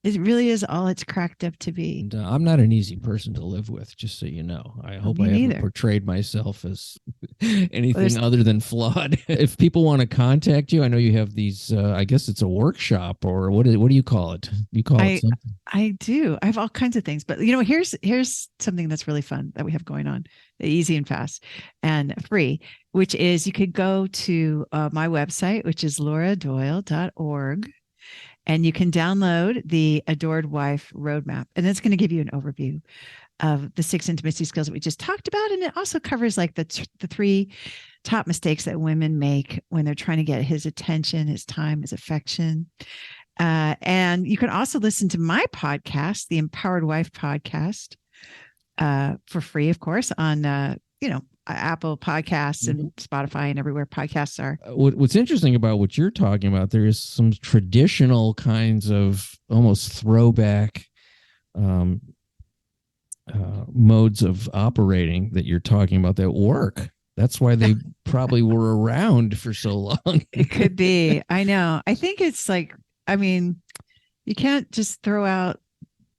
it really is all it's cracked up to be. And, I'm not an easy person to live with, just so you know. I hope I haven't portrayed myself as anything other than flawed. If people want to contact you, I know you have these, I guess it's a workshop, or what do you call it? You call it something? I do. I have all kinds of things, but here's something that's really fun that we have going on, easy and fast and free, which is you could go to my website, which is LauraDoyle.org. And you can download the Adored Wife Roadmap. And it's going to give you an overview of the 6 intimacy skills that we just talked about. And it also covers like the 3 top mistakes that women make when they're trying to get his attention, his time, his affection. And you can also listen to my podcast, the Empowered Wife Podcast, for free, of course, on, Apple Podcasts and Spotify and everywhere podcasts are. What's interesting about what you're talking about, there is some traditional kinds of almost throwback modes of operating that you're talking about that work. That's why they probably were around for so long. It could be. I know. I think it's like, you can't just throw out,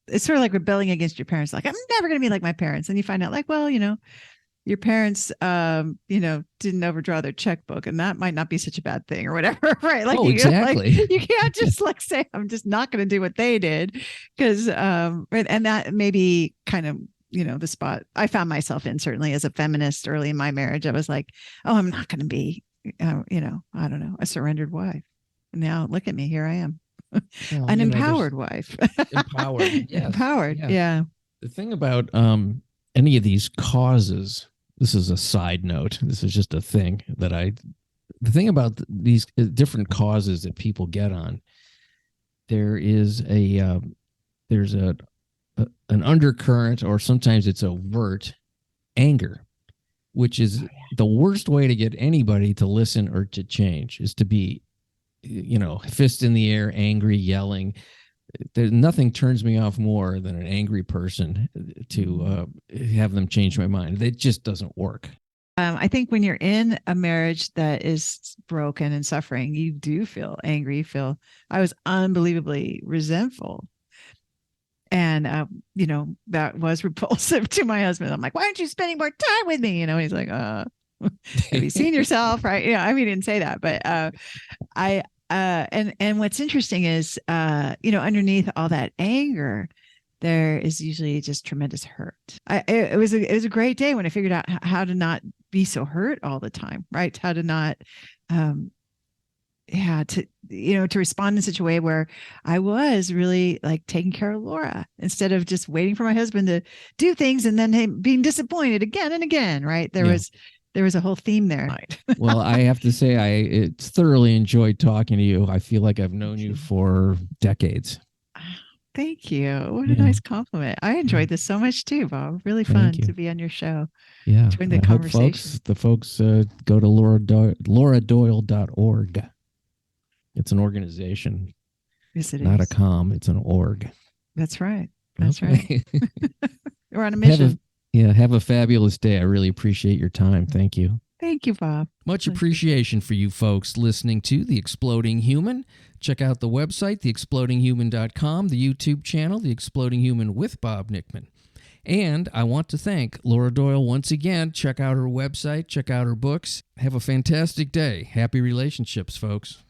it's sort of like rebelling against your parents. Like, I'm never going to be like my parents. And you find out like, well, your parents, didn't overdraw their checkbook, and that might not be such a bad thing or whatever. Right. Like, exactly. You can't just like say, I'm just not going to do what they did. Cause, and that may be kind of, the spot I found myself in, certainly as a feminist early in my marriage. I was like, oh, I'm not going to be, I don't know, a surrendered wife. And now look at me, here I am. An empowered wife. Empowered. Yes. Empowered. Yeah. The thing about any of these causes, this is a side note, this is just a thing the thing about these different causes that people get on, there's an undercurrent, or sometimes it's overt anger, which is the worst way to get anybody to listen or to change, is to be, fist in the air, angry, yelling. nothing turns me off more than an angry person to have them change my mind. It just doesn't work. I think when you're in a marriage that is broken and suffering, you do feel angry. I was unbelievably resentful. And, that was repulsive to my husband. I'm like, why aren't you spending more time with me? He's like, have you seen yourself? Right. Yeah. I mean, he didn't say that, but, and what's interesting is, underneath all that anger, there is usually just tremendous hurt. It was a great day when I figured out how to not be so hurt all the time, right? How to not, to respond in such a way where I was really like taking care of Laura instead of just waiting for my husband to do things and then him being disappointed again and again, right? There was a whole theme there. Well, I have to say, it's thoroughly enjoyed talking to you. I feel like I've known you for decades. Thank you. What a nice compliment. I enjoyed this so much too, Bob. Really fun to be on your show. Yeah. Join the conversation. The folks go to LauraDoyle.org. It's an organization. Yes, it not is. a com. It's an org. That's right. That's right. We're on a mission. Have a fabulous day. I really appreciate your time. Thank you. Thank you, Bob. Much appreciation for you folks listening to The Exploding Human. Check out the website, theexplodinghuman.com, the YouTube channel, The Exploding Human with Bob Nickman. And I want to thank Laura Doyle once again. Check out her website. Check out her books. Have a fantastic day. Happy relationships, folks.